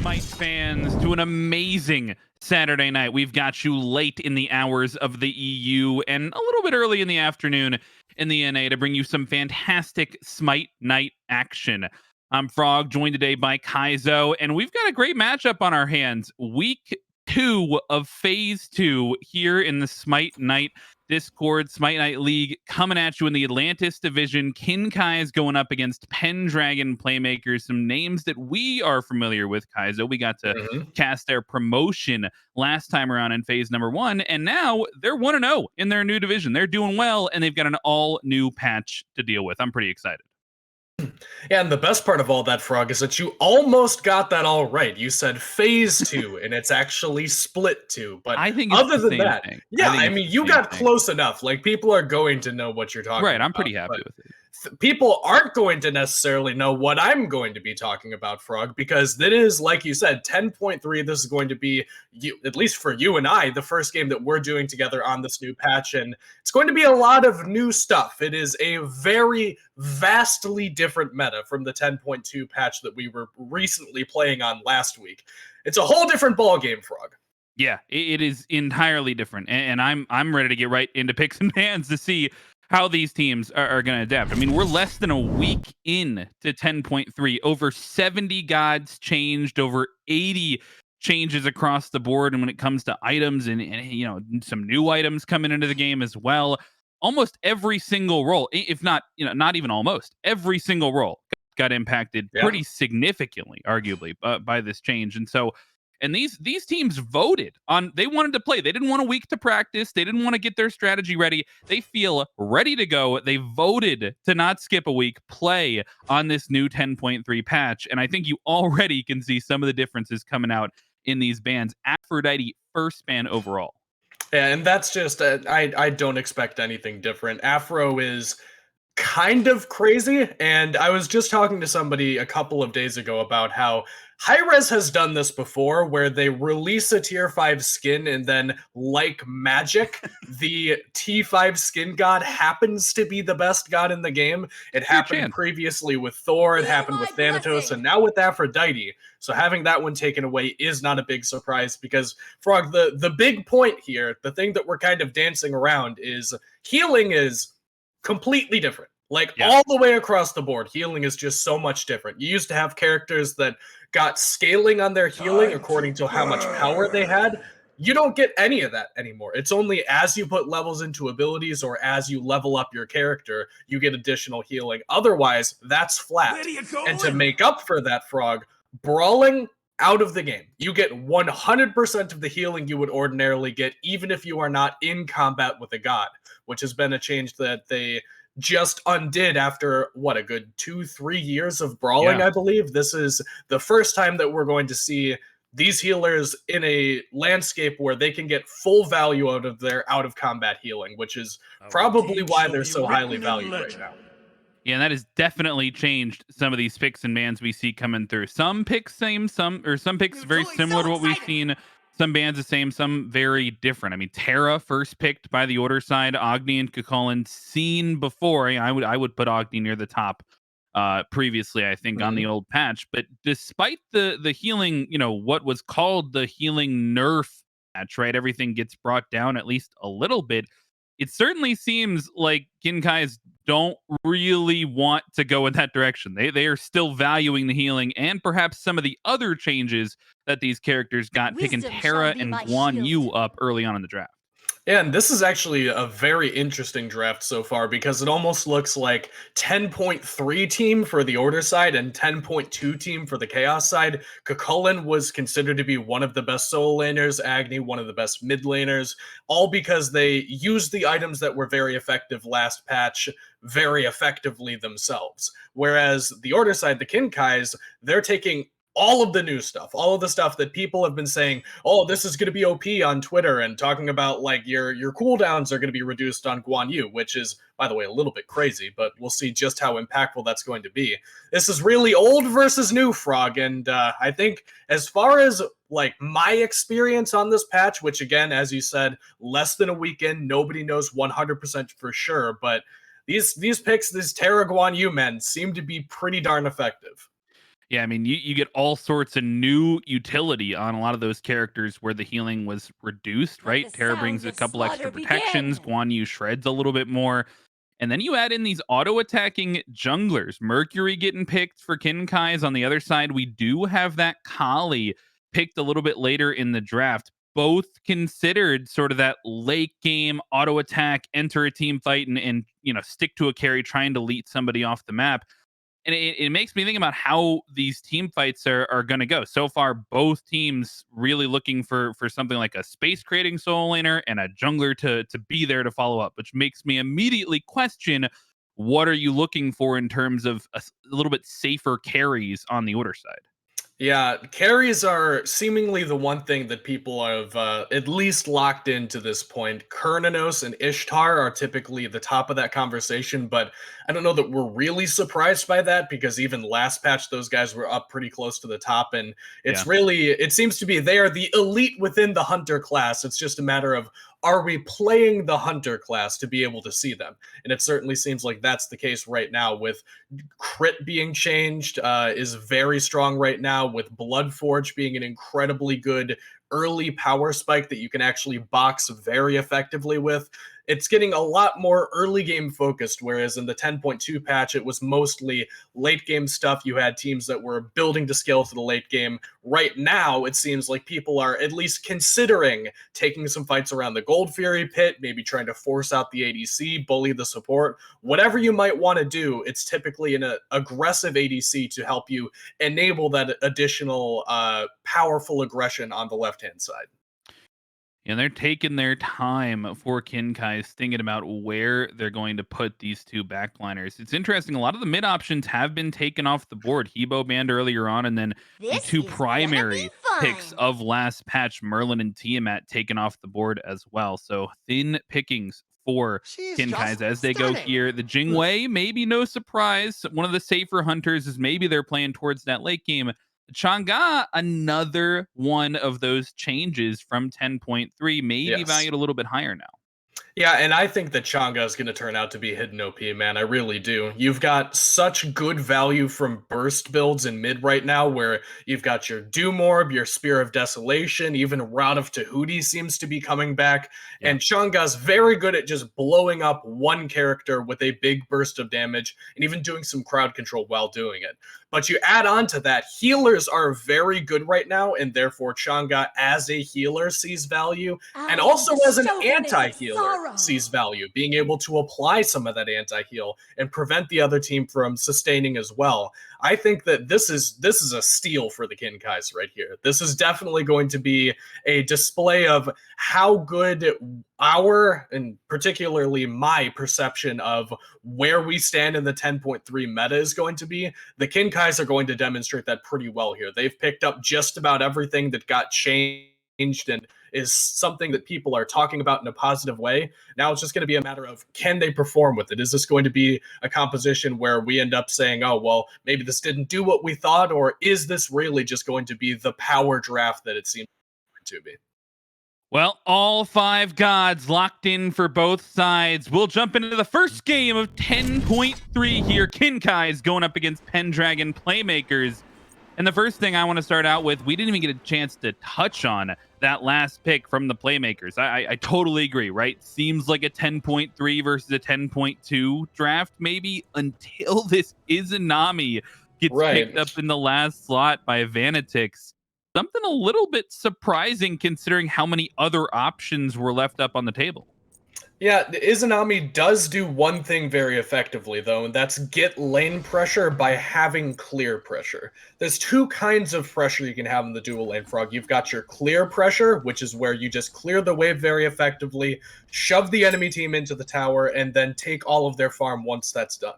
Smite fans, to an amazing Saturday night. We've got you late in the hours of the EU and a little bit early in the afternoon in the NA to bring you some fantastic Smite night action. I'm Frog, joined today by Kaizo, and we've got a great matchup on our hands. Week 2 of Phase 2 here in the Smite Night Discord, Smite Night League, coming at you in the Atlantis division. Kinkai is going up against Pendragon Playmakers, some names that we are familiar with, Kaizo. We got to cast their promotion last time around in phase number 1, and now they're 1-0 in their new division. They're doing well, and they've got an all-new patch to deal with. I'm pretty excited. Yeah, and the best part of all that, Frog, is that you almost got that all right. You said phase 2, and it's actually split 2. But I think it's other the than same that, thing. yeah, I mean, you got close enough. Like, people are going to know what you're talking about. Right, I'm pretty happy with it. People aren't going to necessarily know what I'm going to be talking about, Frog, because that is, like you said, 10.3. This is going to be, at least for you and I, the first game that we're doing together on this new patch, and it's going to be a lot of new stuff. It is a very vastly different meta from the 10.2 patch that we were recently playing on last week. It's a whole different ballgame, Frog. Yeah, it is entirely different, and I'm ready to get right into picks and bans to see how these teams are going to adapt. I mean, we're less than a week in to 10.3. Over 70 gods changed, over 80 changes across the board. And when it comes to items and you know, some new items coming into the game as well, almost every single role, if not, you know, not even almost every single role got impacted pretty significantly, arguably, by this change. And so, and these teams voted on, they wanted to play. They didn't want a week to practice. They didn't want to get their strategy ready. They feel ready to go. They voted to not skip a week, play on this new 10.3 patch. And I think you already can see some of the differences coming out in these bans. Aphrodite, first ban overall. Yeah, and that's just, I don't expect anything different. Afro is kind of crazy, and I was just talking to somebody a couple of days ago about how Hi-Rez has done this before, where they release a tier 5 skin and then, like magic, the T5 skin god happens to be the best god in the game. It happened previously with Thor, it happened with Thanatos, and now with Aphrodite. So having that one taken away is not a big surprise, because, Frog, the big point here, the thing that we're kind of dancing around, is healing is completely different. Like, all the way across the board, healing is just so much different. You used to have characters that got scaling on their healing according to how much power they had. You don't get any of that anymore. It's only as you put levels into abilities or as you level up your character, you get additional healing. Otherwise, that's flat. And to make up for that, Frog, brawling, out of the game. You get 100% of the healing you would ordinarily get, even if you are not in combat with a god, which has been a change that they just undid after, what, a good 2-3 years of brawling, I believe. This is the first time that we're going to see these healers in a landscape where they can get full value out of their out-of-combat healing, which is probably why they're so highly valued right now. Yeah, and that has definitely changed some of these picks and bans we see coming through. Some picks same, some picks very similar to what we've seen. Some bans the same, some very different. I mean, Terra first picked by the order side, Agni and Kukulkan seen before. I would put Agni near the top previously, I think, on the old patch. But despite the healing, you know, what was called the healing nerf patch, right? Everything gets brought down at least a little bit. It certainly seems like Kinkai's don't really want to go in that direction. They are still valuing the healing and perhaps some of the other changes that these characters got, picking Terra and Guan Yu up early on in the draft. Yeah, and this is actually a very interesting draft so far, because it almost looks like 10.3 team for the Order side and 10.2 team for the Chaos side. Kukulkan was considered to be one of the best solo laners, Agni one of the best mid laners, all because they used the items that were very effective last patch very effectively themselves. Whereas the Order side, the Kinkais, they're taking all of the new stuff, all of the stuff that people have been saying, oh, this is going to be OP on Twitter, and talking about, like, your cooldowns are going to be reduced on Guan Yu, which is, by the way, a little bit crazy, but we'll see just how impactful that's going to be. This is really old versus new, Frog, and I think as far as, like, my experience on this patch, which, again, as you said, less than a weekend, nobody knows 100% for sure, but these picks, these Terra Guan Yu men, seem to be pretty darn effective. Yeah, I mean, you get all sorts of new utility on a lot of those characters where the healing was reduced, Let right? the Terra brings sounds a of couple extra slaughter protections, begin. Guan Yu shreds a little bit more. And then you add in these auto attacking junglers. Mercury getting picked for Kinkai's. On the other side, we do have that Kali picked a little bit later in the draft. Both considered sort of that late game auto attack, enter a team fight, and stick to a carry, trying to lead somebody off the map. And it makes me think about how these team fights are going to go. So far, both teams really looking for something like a space creating soul laner and a jungler to be there to follow up, which makes me immediately question, what are you looking for in terms of a little bit safer carries on the order side? Yeah, carries are seemingly the one thing that people have at least locked into this point. Kurnanos and Ishtar are typically the top of that conversation, but I don't know that we're really surprised by that because even last patch, those guys were up pretty close to the top. And Yeah. it seems to be they are the elite within the Hunter class. It's just a matter of, are we playing the Hunter class to be able to see them? And it certainly seems like that's the case right now with crit being changed is very strong right now, with Bloodforge being an incredibly good early power spike that you can actually box very effectively with. It's getting a lot more early game focused, whereas in the 10.2 patch, it was mostly late game stuff. You had teams that were building to scale for the late game. Right now, it seems like people are at least considering taking some fights around the Gold Fury pit, maybe trying to force out the ADC, bully the support. Whatever you might want to do, it's typically an aggressive ADC to help you enable that additional powerful aggression on the left hand side. And they're taking their time for Kinkai's, thinking about where they're going to put these two backliners. It's interesting. A lot of the mid options have been taken off the board. Hebo banned earlier on, and then the This two is gonna be primary picks fun. of last patch, Merlin and Tiamat, taken off the board as well. So thin pickings for She's Kinkai's just as they go stunning. here. The Jingwei, maybe no surprise. One of the safer hunters is maybe they're playing towards that late game. Chang'e, another one of those changes from 10.3, maybe Yes. valued a little bit higher now. Yeah, and I think that Chang'e is going to turn out to be hidden OP, man. I really do. You've got such good value from burst builds in mid right now, where you've got your Doom Orb, your Spear of Desolation, even Rod of Tahuti seems to be coming back. Yeah. And Chang'e's very good at just blowing up one character with a big burst of damage and even doing some crowd control while doing it. But you add on to that, healers are very good right now, and therefore Chang'e as a healer sees value, and Oh, also the as an chauvinist of anti-healer sorrow. sees value, being able to apply some of that anti-heal and prevent the other team from sustaining as well. I think that this is a steal for the Kinkais right here. This is definitely going to be a display of how good our, and particularly my perception of where we stand in the 10.3 meta is going to be. The Kinkais are going to demonstrate that pretty well here. They've picked up just about everything that got changed and is something that people are talking about in a positive way. Now it's just going to be a matter of, can they perform with it? Is this going to be a composition where we end up saying, oh, well, maybe this didn't do what we thought, or is this really just going to be the power draft that it seems to be? Well, all five gods locked in for both sides. We'll jump into the first game of 10.3 here. Kinkai's going up against Pendragon Playmakers. And the first thing I want to start out with, we didn't even get a chance to touch on that last pick from the Playmakers. I totally agree, right? Seems like a 10.3 versus a 10.2 draft, maybe, until this Izanami gets picked Right. up in the last slot by Vanatix. Something a little bit surprising considering how many other options were left up on the table. Yeah, Izanami does do one thing very effectively, though, and that's get lane pressure by having clear pressure. There's two kinds of pressure you can have in the dual lane frog. You've got your clear pressure, which is where you just clear the wave very effectively, shove the enemy team into the tower, and then take all of their farm once that's done.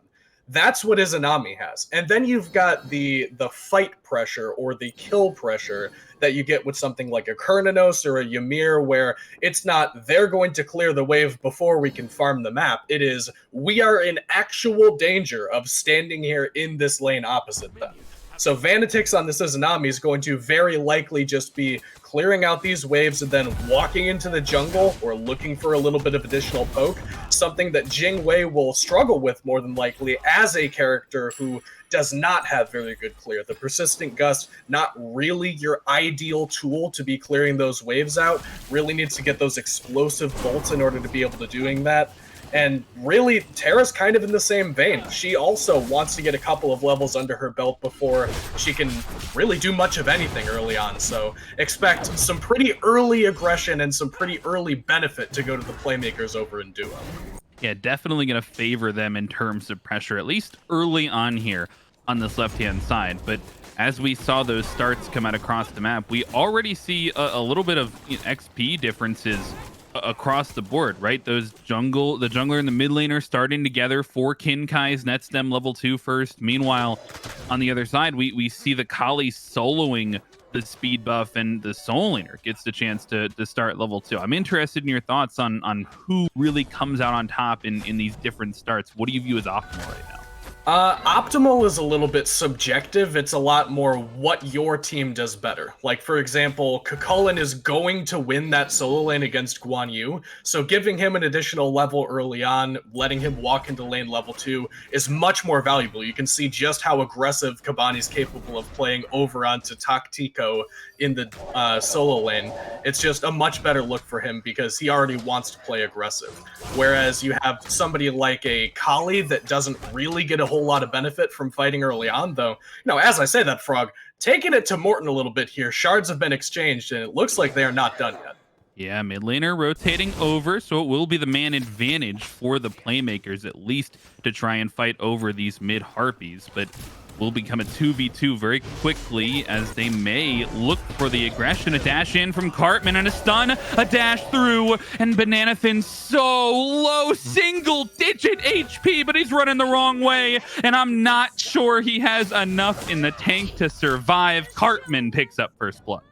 That's what Izanami has. And then you've got the fight pressure or the kill pressure that you get with something like a Kurnanos or a Ymir, where it's not they're going to clear the wave before we can farm the map. It is we are in actual danger of standing here in this lane opposite them. So Vanatix on this Izanami is going to very likely just be clearing out these waves and then walking into the jungle or looking for a little bit of additional poke, something that Jingwei will struggle with more than likely as a character who does not have very good clear. The Persistent Gust, not really your ideal tool to be clearing those waves out, really needs to get those explosive bolts in order to be able to doing that. And really, Terra's kind of in the same vein. She also wants to get a couple of levels under her belt before she can really do much of anything early on. So expect some pretty early aggression and some pretty early benefit to go to the Playmakers over in duo. Yeah, definitely going to favor them in terms of pressure, at least early on here on this left-hand side. But as we saw those starts come out across the map, we already see a little bit of XP differences across the board, right? The jungler and the mid laner starting together for Kinkai's net stem level 2 first. Meanwhile, on the other side, we see the Kali soloing the speed buff, and the soul laner gets the chance to start level 2. I'm interested in your thoughts on who really comes out on top in these different starts. What do you view as optimal right now? Optimal is a little bit subjective. It's a lot more what your team does better. Like, for example, Kukulin is going to win that solo lane against Guan Yu, so giving him an additional level early on, letting him walk into lane level 2 is much more valuable. You can see just how aggressive Kabani's capable of playing over onto Taktiko in the solo lane. It's just a much better look for him because he already wants to play aggressive. Whereas you have somebody like a Kali that doesn't really get a whole lot of benefit from fighting early on, though. As I say that, Frog, taking it to Morton a little bit here, shards have been exchanged, and it looks like they are not done yet. Yeah, mid laner rotating over, so it will be the man advantage for the Playmakers, at least to try and fight over these mid Harpies, but will become a 2v2 very quickly as they may look for the aggression. A dash in from Cartman and a stun, a dash through, and Banana Thin so low, single-digit HP, but he's running the wrong way, and I'm not sure he has enough in the tank to survive. Cartman picks up first blood.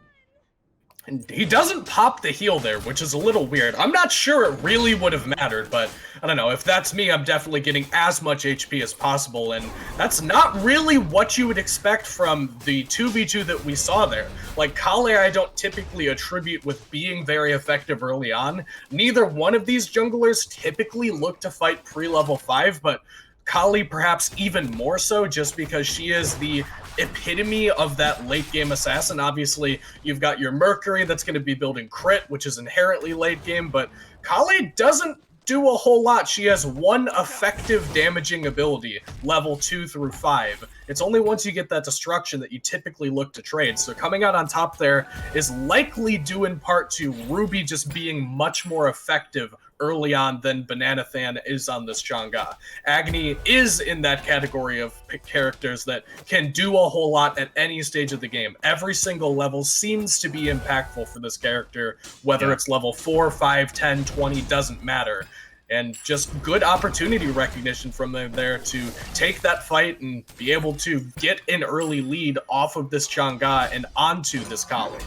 And he doesn't pop the heal there, which is a little weird. I'm not sure it really would have mattered, but I don't know. If that's me, I'm definitely getting as much HP as possible, and that's not really what you would expect from the 2v2 that we saw there. Like, Kale I don't typically attribute with being very effective early on. Neither one of these junglers typically look to fight pre-level 5, but Kali perhaps even more so just because she is the epitome of that late game assassin. Obviously, you've got your Mercury that's going to be building crit, which is inherently late game, but Kali doesn't do a whole lot. She has one effective damaging ability, level 2 through 5. It's only once you get that destruction that you typically look to trade. So coming out on top there is likely due in part to Ruby just being much more effective early on than Banana Than is on this Chang'e. Agni is in that category of characters that can do a whole lot at any stage of the game. Every single level seems to be impactful for this character, whether it's level 4, 5, 10, 20, doesn't matter. And just good opportunity recognition from them there to take that fight and be able to get an early lead off of this Chang'e and onto this Kali.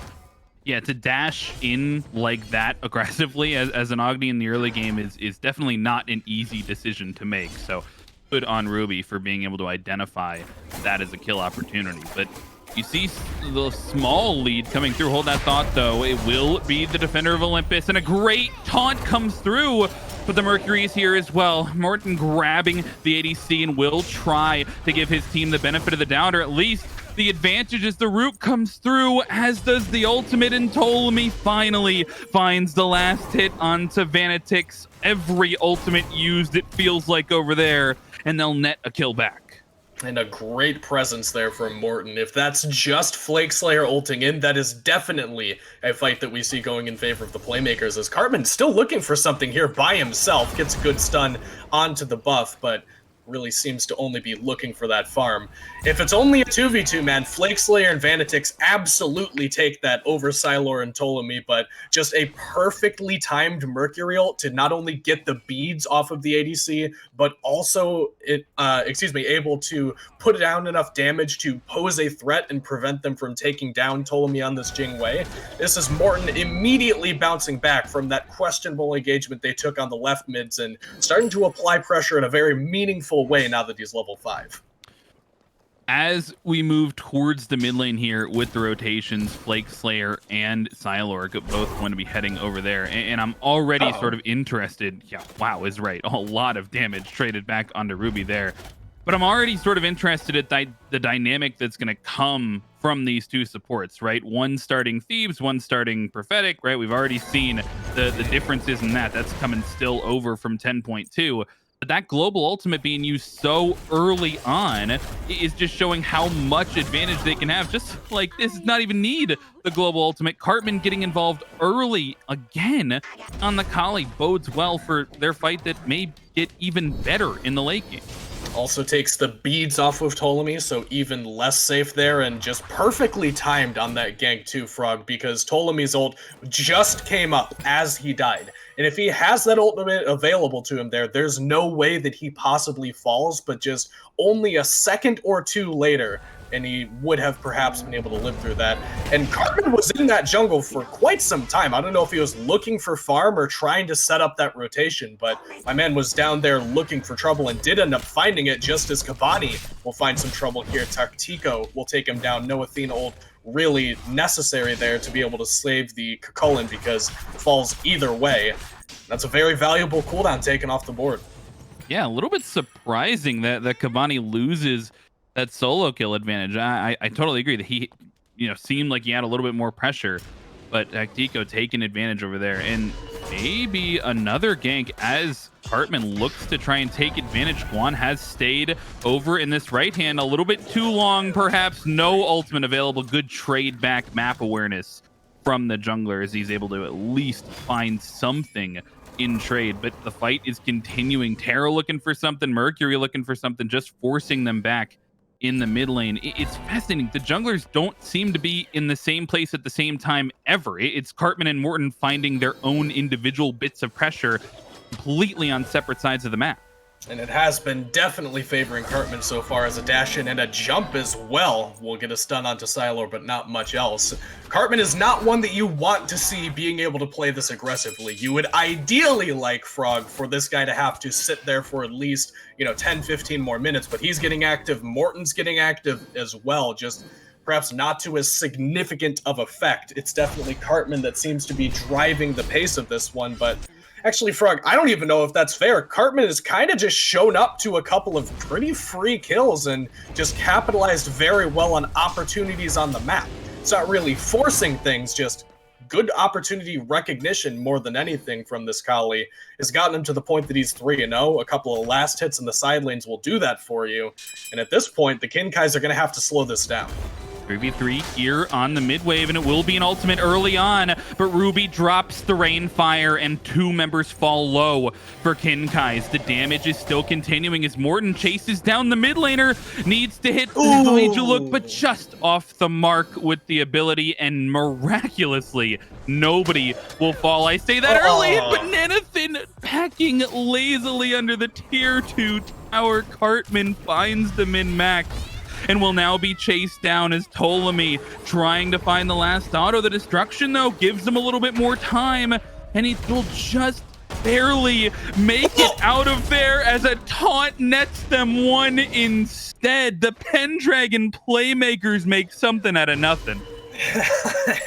Yeah, to dash in like that aggressively as an Agni in the early game is definitely not an easy decision to make. So good on Ruby for being able to identify that as a kill opportunity. But you see the small lead coming through. Hold that thought, though. It will be the Defender of Olympus, and a great taunt comes through. But the Mercury is here as well. Morton grabbing the ADC and will try to give his team the benefit of the doubt, or at least the advantage as the root comes through, as does the ultimate, and Ptolemy finally finds the last hit onto Vanatix. Every ultimate used, it feels like, over there, and they'll net a kill back. And a great presence there from Morton. If that's just Flake Slayer ulting in, that is definitely a fight that we see going in favor of the Playmakers, as Cartman's still looking for something here by himself. Gets a good stun onto the buff, but really seems to only be looking for that farm. If it's only a 2v2, man, Flake Slayer and Vanatix absolutely take that over Silor and Ptolemy, but just a perfectly timed Mercurial to not only get the beads off of the ADC, but also able to put down enough damage to pose a threat and prevent them from taking down Ptolemy on this Jingwei. This is Morton immediately bouncing back from that questionable engagement they took on the left mids and starting to apply pressure in a very meaningful way now that he's level 5. as we move towards the mid lane here with the rotations, Flake Slayer and Psylorg both going to be heading over there. And I'm already sort of interested. Yeah, wow, is right. A lot of damage traded back onto Ruby there. But I'm already sort of interested at the dynamic that's going to come from these two supports, right? One starting Thebes, one starting Prophetic, right? We've already seen the differences in that. That's coming still over from 10.2. But that global ultimate being used so early on is just showing how much advantage they can have. Just like this does not even need the global ultimate. Cartman getting involved early again on the Kali bodes well for their fight that may get even better in the late game. Also takes the beads off of Ptolemy, so even less safe there, and just perfectly timed on that gank too, Frog, because Ptolemy's ult just came up as he died. And if he has that ultimate available to him there, there's no way that he possibly falls, but just only a second or two later, and he would have perhaps been able to live through that. And Cartman was in that jungle for quite some time. I don't know if he was looking for farm or trying to set up that rotation, but my man was down there looking for trouble and did end up finding it just as Cavani will find some trouble here. Tactico will take him down. No Athena ult really necessary there to be able to save the Cucullin because it falls either way. That's a very valuable cooldown taken off the board. Yeah, a little bit surprising that Cavani loses that solo kill advantage. I totally agree that he, seemed like he had a little bit more pressure, but Tactico taking advantage over there, and maybe another gank as Cartman looks to try and take advantage. Juan has stayed over in this right hand a little bit too long, perhaps. No ultimate available. Good trade back map awareness from the jungler as he's able to at least find something in trade, but the fight is continuing. Terra looking for something, Mercury looking for something, just forcing them back in the mid lane. It's fascinating. The junglers don't seem to be in the same place at the same time ever. It's Cartman and Morton finding their own individual bits of pressure completely on separate sides of the map. And it has been definitely favoring Cartman so far, as a dash in and a jump as well will get a stun onto Sylar, but not much else. Cartman is not one that you want to see being able to play this aggressively. You would ideally like, Frog, for this guy to have to sit there for at least, 10, 15 more minutes, but he's getting active. Morton's getting active as well, just perhaps not to as significant of effect. It's definitely Cartman that seems to be driving the pace of this one, but actually, Frog, I don't even know if that's fair. Cartman has kind of just shown up to a couple of pretty free kills and just capitalized very well on opportunities on the map. It's not really forcing things, just good opportunity recognition more than anything from this Kali has gotten him to the point that he's 3-0. A couple of last hits in the side lanes will do that for you. And at this point, the Kinkais are going to have to slow this down. 3v3 here on the mid wave, and it will be an ultimate early on, but Ruby drops the Rainfire and two members fall low for Kinkais. The damage is still continuing as Morton chases down the mid laner, needs to hit the look, but just off the mark with the ability, and miraculously nobody will fall. I say that early, and Bananathin packing lazily under the tier 2 tower. Cartman finds the min-max and will now be chased down as Ptolemy trying to find the last auto. The destruction, though, gives him a little bit more time, and he will just barely make it out of there as a taunt nets them one instead. The Pendragon Playmakers make something out of nothing.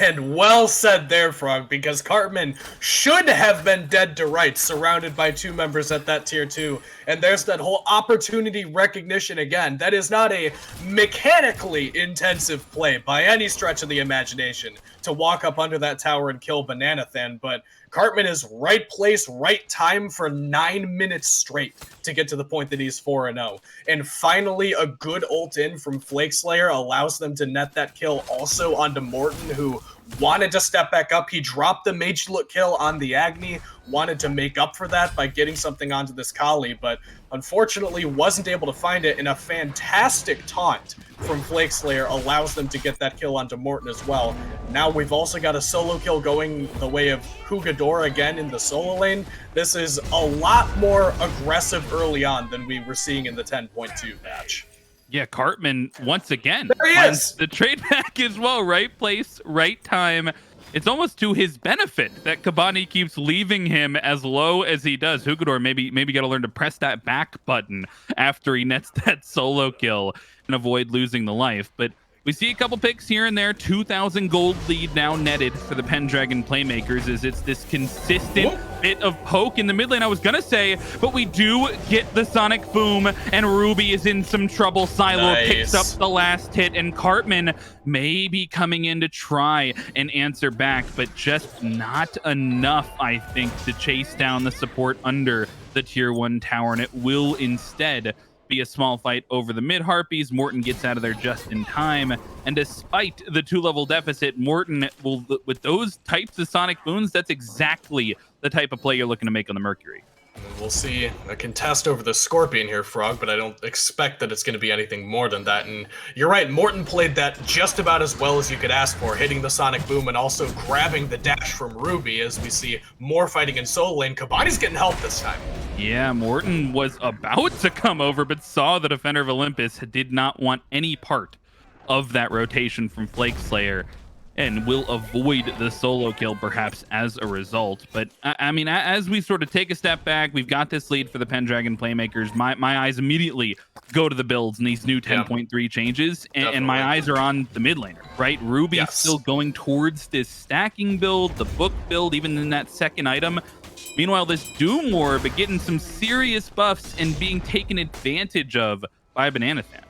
And well said there, Frog, because Cartman should have been dead to rights, surrounded by two members at that tier 2. And there's that whole opportunity recognition again. That is not a mechanically intensive play by any stretch of the imagination to walk up under that tower and kill Bananathan, but Cartman is right place, right time for 9 minutes straight to get to the point that he's 4-0. And finally, a good ult in from Flake Slayer allows them to net that kill also onto Morton, who wanted to step back up. He dropped the Mage Look kill on the Agni, wanted to make up for that by getting something onto this Kali, but unfortunately wasn't able to find it, and a fantastic taunt from Flake Slayer allows them to get that kill onto Morton as well. Now we've also got a solo kill going the way of Hugador again in the solo lane. This is a lot more aggressive early on than we were seeing in the 10.2 patch. Yeah, Cartman once again There he finds is. the trade back as well. Right place, right time. It's almost to his benefit that Kabani keeps leaving him as low as he does. Hugador maybe got to learn to press that back button after he nets that solo kill and avoid losing the life. But we see a couple picks here and there. 2,000 gold lead now netted for the Pendragon Playmakers as it's this consistent bit of poke in the mid lane. I was going to say, but we do get the Sonic Boom, and Ruby is in some trouble. Silo picks up the last hit, and Cartman may be coming in to try and answer back, but just not enough, I think, to chase down the support under the tier 1 tower, and it will instead be a small fight over the mid Harpies. Morton gets out of there just in time, and despite the 2-level deficit, Morton will, with those types of Sonic Boons, that's exactly the type of play you're looking to make on the Mercury. We'll see a contest over the Scorpion here, Frog, but I don't expect that it's going to be anything more than that. And you're right, Morton played that just about as well as you could ask for, hitting the Sonic Boom and also grabbing the dash from Ruby as we see more fighting in solo lane. Kabani's getting help this time. Yeah, Morton was about to come over, but saw the Defender of Olympus did not want any part of that rotation from Flake Slayer, and will avoid the solo kill perhaps as a result. But I mean, as we sort of take a step back, we've got this lead for the Pendragon Playmakers. My eyes immediately go to the builds and these new 10.3 changes, and my eyes are on the mid laner, right? Ruby's still going towards this stacking build, the book build, even in that second item. Meanwhile, this Doom Orb getting some serious buffs and being taken advantage of by Bananathan.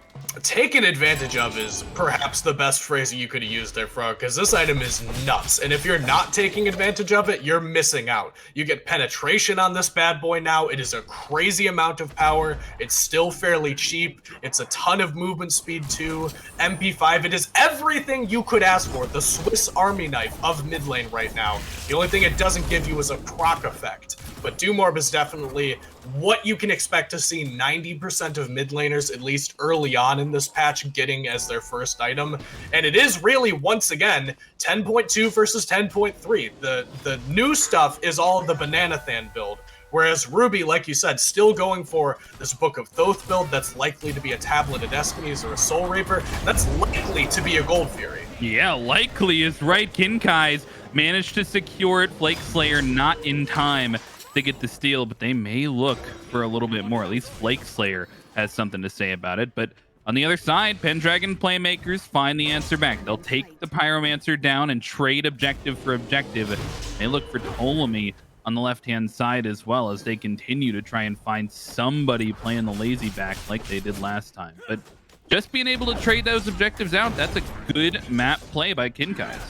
Taken advantage of is perhaps the best phrasing you could have used there, Frog, because this item is nuts. And if you're not taking advantage of it, you're missing out. You get penetration on this bad boy now. It is a crazy amount of power. It's still fairly cheap. It's a ton of movement speed too. MP5, it is everything you could ask for. The Swiss Army knife of mid lane right now. The only thing it doesn't give you is a proc effect. But Doom Orb is definitely what you can expect to see 90% of mid laners, at least early on in this patch, getting as their first item. And it is really, once again, 10.2 versus 10.3. The new stuff is all of the Bananathan build. Whereas Ruby, like you said, still going for this Book of Thoth build that's likely to be a Tablet of Destinies or a Soul Reaper. That's likely to be a Gold Fury. Yeah, likely is right. Kinkai's managed to secure it. Flake Slayer not in time to get the steal, but they may look for a little bit more. At least Flake Slayer has something to say about it. But on the other side, Pendragon Playmakers find the answer back. They'll take the Pyromancer down and trade objective for objective. They look for Ptolemy on the left-hand side as well, as they continue to try and find somebody playing the lazy back like they did last time. But just being able to trade those objectives out, that's a good map play by Kinkai's.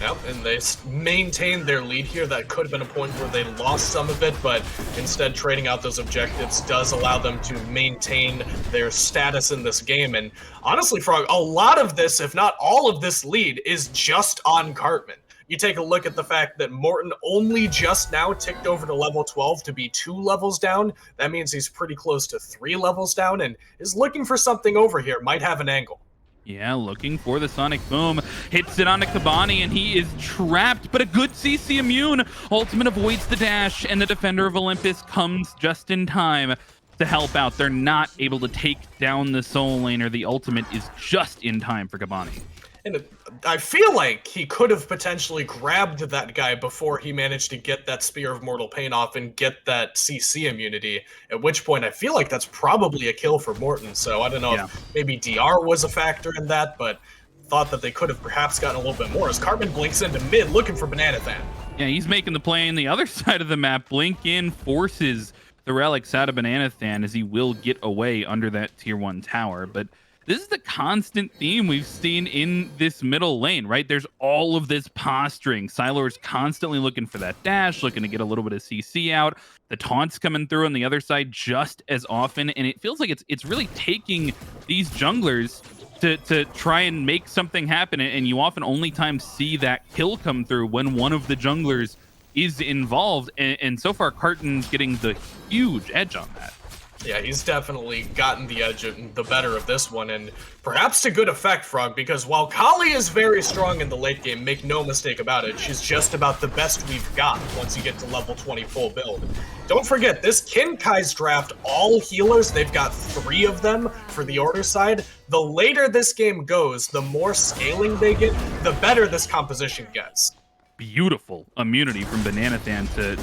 Yep, and they maintained their lead here. That could have been a point where they lost some of it, but instead trading out those objectives does allow them to maintain their status in this game. And honestly, Frog, a lot of this, if not all of this lead, is just on Cartman. You take a look at the fact that Morton only just now ticked over to level 12 to be 2 levels down. That means he's pretty close to 3 levels down and is looking for something over here. Might have an angle. Yeah, looking for the Sonic Boom. Hits it onto Kabani, and he is trapped, but a good CC immune. Ultimate avoids the dash, and the Defender of Olympus comes just in time to help out. They're not able to take down the Soul Laner. The ultimate is just in time for Kabani. And I feel like he could have potentially grabbed that guy before he managed to get that Spear of Mortal Pain off and get that CC immunity, at which point I feel like that's probably a kill for Morton. So I don't know if maybe DR was a factor in that, but thought that they could have perhaps gotten a little bit more as Cartman blinks into mid looking for Bananathan. Yeah, he's making the play on the other side of the map. Blink in forces the relics out of Bananathan as he will get away under that tier 1 tower. But this is the constant theme we've seen in this middle lane, right? There's all of this posturing. Sylar's constantly looking for that dash, looking to get a little bit of CC out. The taunts coming through on the other side just as often, and it feels like it's really taking these junglers to try and make something happen, and you often only see that kill come through when one of the junglers is involved, and so far Carton's getting the huge edge on that. Yeah, he's definitely gotten the edge and the better of this one, and perhaps to good effect, Frog, because while Kali is very strong in the late game, make no mistake about it, she's just about the best we've got once you get to level 20 full build. Don't forget, this Kinkai's draft, all healers, they've got 3 of them for the order side. The later this game goes, the more scaling they get, the better this composition gets. Beautiful immunity from Bananathan to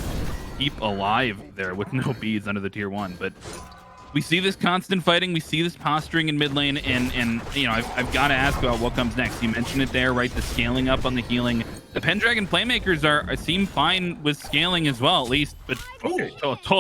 keep alive there with no beads under the tier 1, but we see this constant fighting, we see this posturing in mid lane, and you know, I've got to ask about what comes next. You mentioned it there, right? The scaling up on the healing. The Pendragon Playmakers seem fine with scaling as well, at least, but okay,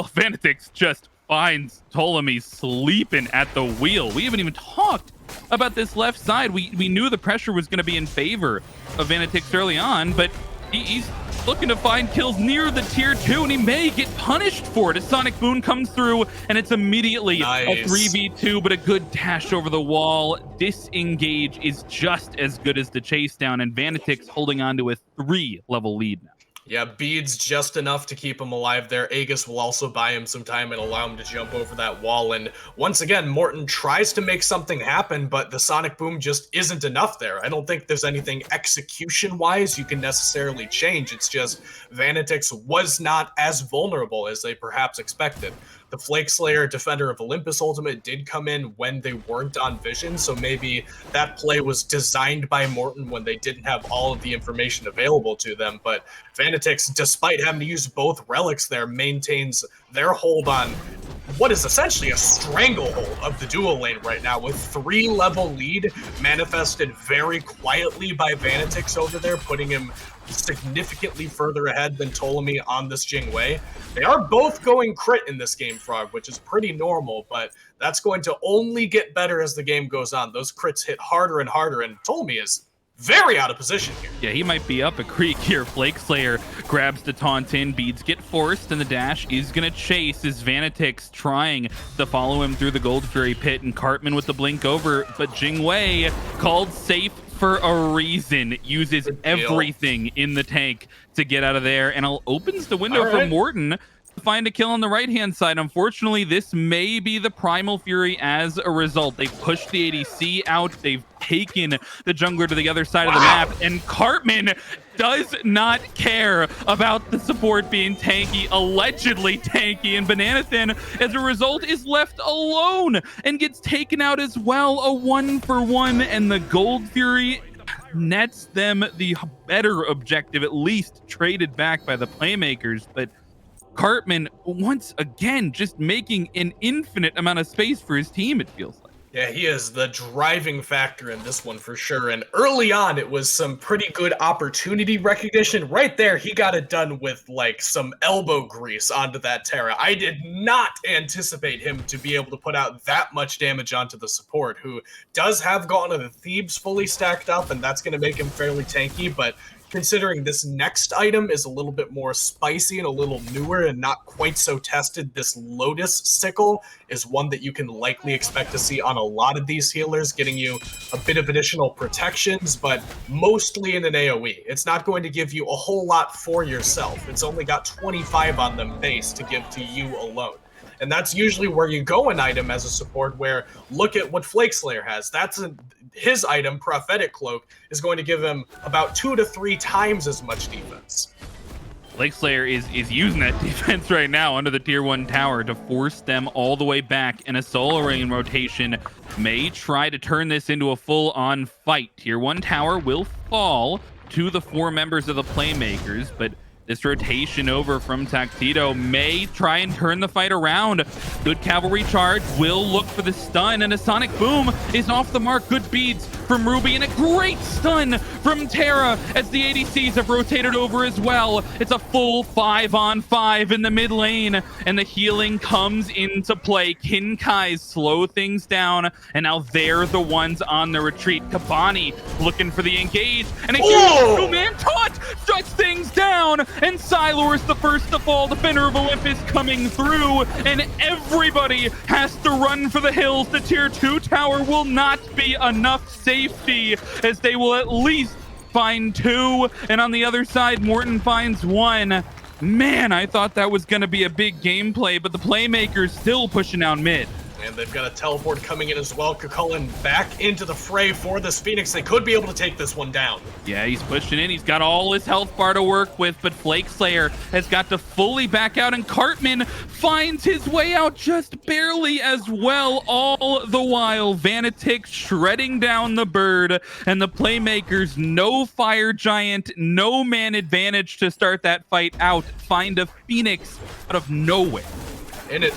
Fanatics just finds Ptolemy sleeping at the wheel. We haven't even talked about this left side. We knew the pressure was going to be in favor of Fanatics early on, but he's looking to find kills near the tier 2, and he may get punished for it as Sonic Boom comes through, and it's immediately a 3v2, but a good dash over the wall. Disengage is just as good as the chase down, and Vanatix holding on to a 3-level lead now. Yeah, beads just enough to keep him alive there. Aegis will also buy him some time and allow him to jump over that wall. And once again, Morten tries to make something happen, but the Sonic Boom just isn't enough there. I don't think there's anything execution-wise you can necessarily change. It's just Vanatix was not as vulnerable as they perhaps expected. The Flake Slayer Defender of Olympus ultimate did come in when they weren't on vision, so maybe that play was designed by Morten when they didn't have all of the information available to them. But Vanatix, despite having to use both relics there, maintains their hold on what is essentially a stranglehold of the dual lane right now, with 3-level lead manifested very quietly by Vanatix over there, putting him significantly further ahead than Ptolemy on this Jingwei. They are both going crit in this game, Frog, which is pretty normal, but that's going to only get better as the game goes on. Those crits hit harder and harder, and Ptolemy is very out of position here. Yeah, he might be up a creek here. Flake Slayer grabs the taunt in. Beads get forced, and the dash is going to chase as Vanatix trying to follow him through the Gold Fury pit, and Cartman with the blink over, but Jingwei, called safe for a reason, uses everything in the tank to get out of there, and opens the window for Morten to find a kill on the right-hand side. Unfortunately, this may be the Primal Fury as a result. They've pushed the ADC out, they've taken the jungler to the other side of the map, and Cartman does not care about the support being tanky, allegedly tanky, and Bananathan, as a result, is left alone and gets taken out as well. A 1-for-1, and the Gold Fury nets them the better objective, at least traded back by the Playmakers. But Cartman, once again, just making an infinite amount of space for his team, it feels like. Yeah, he is the driving factor in this one for sure. And early on, it was some pretty good opportunity recognition. Right there, he got it done with like some elbow grease onto that Terra. I did not anticipate him to be able to put out that much damage onto the support, who does have Gauntlet of the Thebes fully stacked up, and that's going to make him fairly tanky, but considering this next item is a little bit more spicy and a little newer and not quite so tested, this Lotus Sickle is one that you can likely expect to see on a lot of these healers, getting you a bit of additional protections, but mostly in an AoE. It's not going to give you a whole lot for yourself. It's only got 25 on them base to give to you alone. And that's usually where you go an item as a support, where look at what Flake Slayer has. His item, Prophetic Cloak, is going to give him about 2 to 3 times as much defense. Flake Slayer is using that defense right now under the tier 1 tower to force them all the way back, and a Soul Ring rotation may try to turn this into a full-on fight. Tier 1 tower will fall to the 4 members of the Playmakers, but this rotation over from Tactito may try and turn the fight around. Good cavalry charge will look for the stun, and a Sonic Boom is off the mark. Good beads from Ruby, and a great stun from Terra as the ADCs have rotated over as well. It's a full 5-on-5 in the mid lane, and the healing comes into play. Kinkai's slow things down, and now they're the ones on the retreat. Kabani looking for the engage, and a huge two-man taunt shuts things down, and Sylar's the first to fall. Defender of Olympus coming through, and everybody has to run for the hills. The tier 2 tower will not be enough safety, as they will at least find 2, and on the other side, Morten finds 1. Man, I thought that was going to be a big gameplay, but the Playmakers still pushing down mid. And they've got a teleport coming in as well. Kukulkan back into the fray for this Phoenix. They could be able to take this one down. Yeah, he's pushing in. He's got all his health bar to work with, but Flake Slayer has got to fully back out, and Cartman finds his way out just barely as well. All the while, Vanatic shredding down the bird, and the Playmakers, no Fire Giant, no man advantage to start that fight out. Find a Phoenix out of nowhere. And it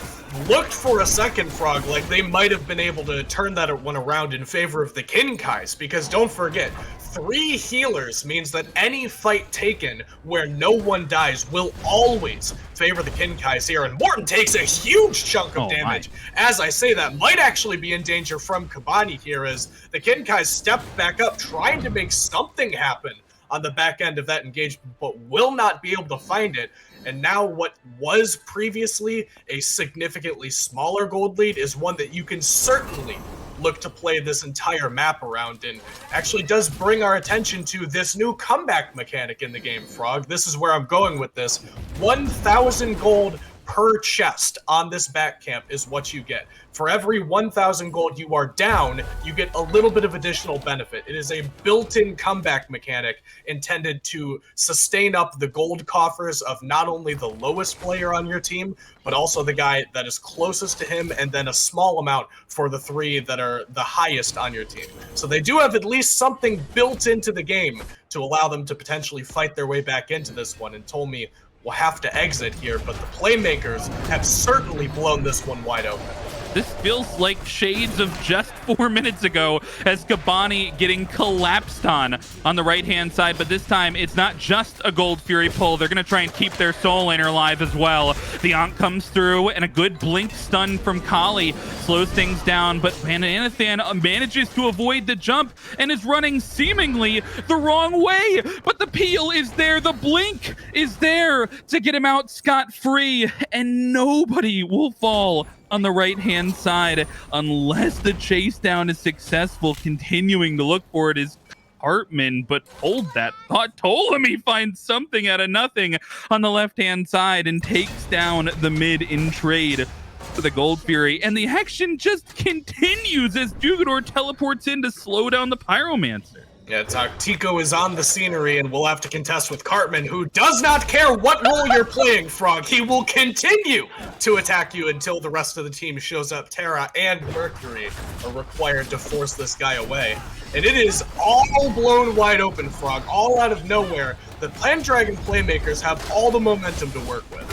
looked for a second, Frog, like they might have been able to turn that one around in favor of the Kinkais, because don't forget, 3 healers means that any fight taken where no one dies will always favor the Kinkais here, and Morton takes a huge chunk of damage. As I say, that might actually be in danger from Kabani here, as the Kinkais step back up, trying to make something happen on the back end of that engagement, but will not be able to find it. And now what was previously a significantly smaller gold lead is one that you can certainly look to play this entire map around, and actually does bring our attention to this new comeback mechanic in the game, Frog. This is where I'm going with this. 1,000 gold per chest on this back camp is what you get. For every 1,000 gold you are down, you get a little bit of additional benefit. It is a built-in comeback mechanic intended to sustain up the gold coffers of not only the lowest player on your team, but also the guy that is closest to him, and then a small amount for the 3 that are the highest on your team. So they do have at least something built into the game to allow them to potentially fight their way back into this one, and told me will have to exit here, but the Playmakers have certainly blown this one wide open. This feels like shades of just 4 minutes ago, as Kabani getting collapsed on the right-hand side, but this time it's not just a Gold Fury pull. They're going to try and keep their Soul Laner alive as well. The Ankh comes through, and a good blink stun from Kali slows things down, but Anathan manages to avoid the jump and is running seemingly the wrong way, but the peel is there, the blink is there to get him out scot-free, and nobody will fall on the right-hand side unless the chase down is successful. Continuing to look for it is Hartman, but hold that thought. Ptolemy finds something out of nothing on the left-hand side and takes down the mid in trade for the Gold Fury, and the action just continues as Jugador teleports in to slow down the Pyromancer. Yeah, Tico is on the scenery, and we'll have to contest with Cartman, who does not care what role you're playing, Frog. He will continue to attack you until the rest of the team shows up. Terra and Mercury are required to force this guy away. And it is all blown wide open, Frog, all out of nowhere. The Pendragon Playmakers have all the momentum to work with.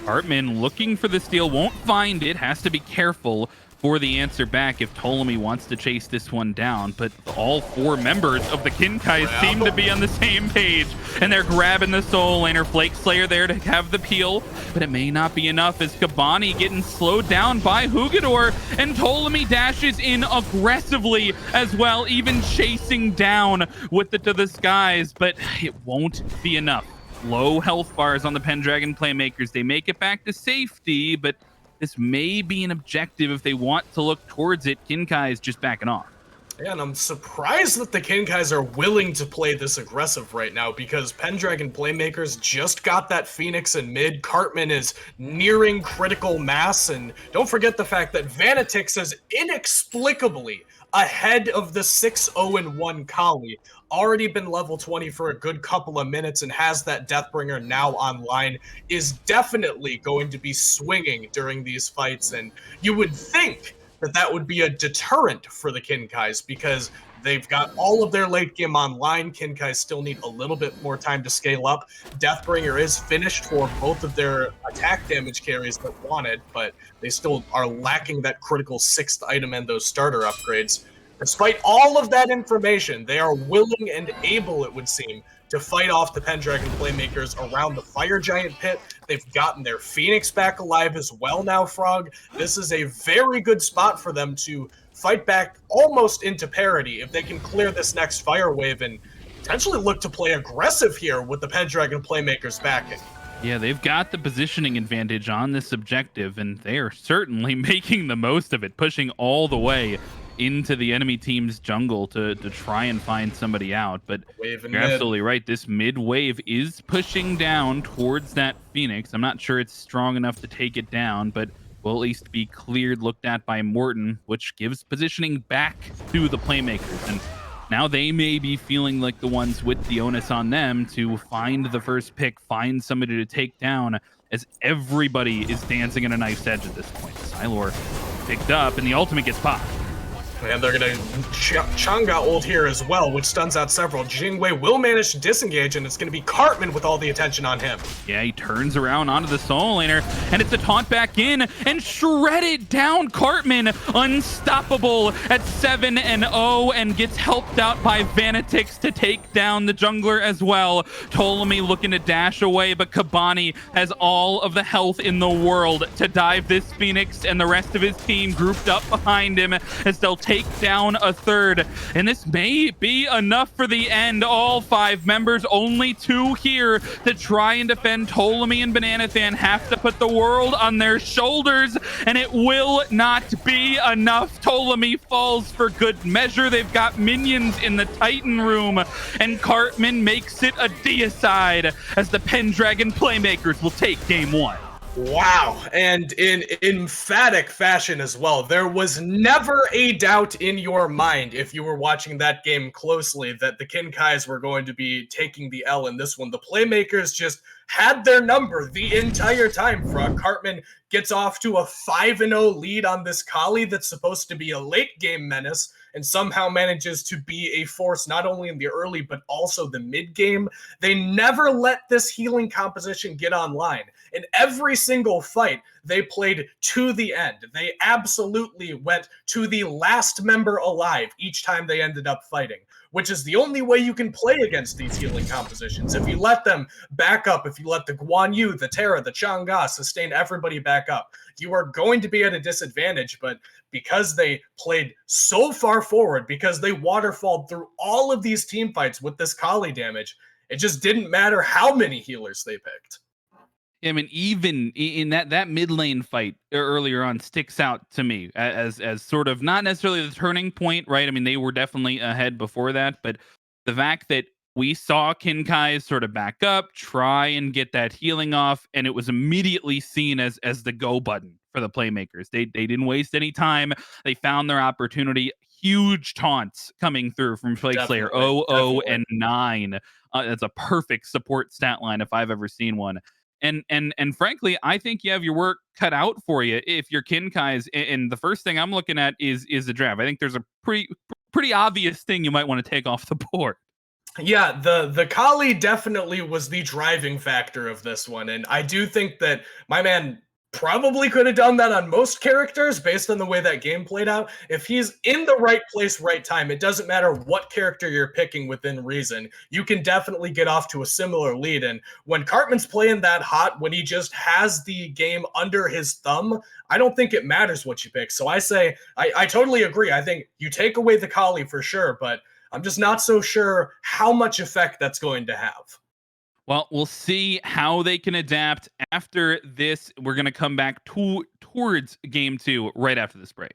Hartman looking for the steal, won't find it, has to be careful for the answer back if Ptolemy wants to chase this one down, but all 4 members of the Kinkais seem to be on the same page, and they're grabbing the Soul Laner. Flake Slayer there to have the peel, but it may not be enough as Kabani getting slowed down by Jugador, and Ptolemy dashes in aggressively as well, even chasing down with it to the skies, but it won't be enough. Low health bars on the Pendragon Playmakers. They make it back to safety, but this may be an objective if they want to look towards it. Kinkai is just backing off. Yeah, and I'm surprised that the Kinkais are willing to play this aggressive right now, because Pendragon Playmakers just got that Phoenix in mid. Cartman is nearing critical mass, and don't forget the fact that Vanatix is inexplicably ahead of the 6-0-1 Kali. Already been level 20 for a good couple of minutes and has that Deathbringer now online, is definitely going to be swinging during these fights, and you would think that that would be a deterrent for the Kinkais, because they've got all of their late game online. Kinkais still need a little bit more time to scale up. Deathbringer is finished for both of their attack damage carries that wanted, but they still are lacking that critical 6th item and those starter upgrades. Despite all of that information, they are willing and able, it would seem, to fight off the Pendragon Playmakers around the Fire Giant pit. They've gotten their Phoenix back alive as well now, Frog. This is a very good spot for them to fight back almost into parity if they can clear this next fire wave and potentially look to play aggressive here with the Pendragon Playmakers backing. Yeah, they've got the positioning advantage on this objective, and they are certainly making the most of it, pushing all the way into the enemy team's jungle to try and find somebody out. But Wave and you're mid. absolutely right. This mid wave is pushing down towards that Phoenix. I'm not sure it's strong enough to take it down, but will at least be cleared, looked at by Morton, which gives positioning back to the Playmakers. And now they may be feeling like the ones with the onus on them to find the first pick, find somebody to take down, as everybody is dancing at a knife's edge at this point. Xylor picked up, and the ultimate gets popped. And they're gonna Chang'e ult here as well, which stuns out several. Jingwei will manage to disengage, and it's gonna be Cartman with all the attention on him. Yeah, he turns around onto the solo laner, and it's a taunt back in, and shredded down Cartman, unstoppable at 7-0, and gets helped out by Vanitix to take down the jungler as well. Ptolemy looking to dash away, but Kabani has all of the health in the world to dive this Phoenix, and the rest of his team grouped up behind him as they'll take down a third. And this may be enough for the end. All 5 members, only 2 here to try and defend. Ptolemy and Bananathan have to put the world on their shoulders, and it will not be enough. Ptolemy falls for good measure. They've got minions in the Titan room, and Cartman makes it a deicide as the Pendragon Playmakers will take game 1. Wow, and in emphatic fashion as well. There was never a doubt in your mind, if you were watching that game closely, that the Kinkais were going to be taking the L in this one. The Playmakers just had their number the entire time. Frog Cartman gets off to a 5-0 lead on this Kali that's supposed to be a late game menace, and somehow manages to be a force not only in the early but also the mid game. They never let this healing composition get online. In every single fight, they played to the end. They absolutely went to the last member alive each time they ended up fighting, which is the only way you can play against these healing compositions. If you let them back up, if you let the Guan Yu, the Terra, the Chang'e sustain everybody back up, you are going to be at a disadvantage. But because they played so far forward, because they waterfalled through all of these team fights with this Kali damage, it just didn't matter how many healers they picked. I mean, even in that mid lane fight earlier on sticks out to me as sort of not necessarily the turning point, right? I mean, they were definitely ahead before that, but the fact that we saw Kinkai sort of back up, try and get that healing off, and it was immediately seen as the go button for the Playmakers. They didn't waste any time. They found their opportunity. Huge taunts coming through from Flakeslayer. 0, and 9. That's a perfect support stat line if I've ever seen one. And frankly, I think you have your work cut out for you if you're Kinkai's. And the first thing I'm looking at is the draft. I think there's a pretty obvious thing you might want to take off the board. Yeah, the Kali definitely was the driving factor of this one, and I do think that my man probably could have done that on most characters based on the way that game played out. If he's in the right place, right time, it doesn't matter what character you're picking within reason. You can definitely get off to a similar lead, and when Cartman's playing that hot, when he just has the game under his thumb, I don't think it matters what you pick. So I say, I totally agree. I think you take away the Kali for sure, but I'm just not so sure how much effect that's going to have. Well, we'll see how they can adapt after this. We're going to come back towards game 2 right after this break.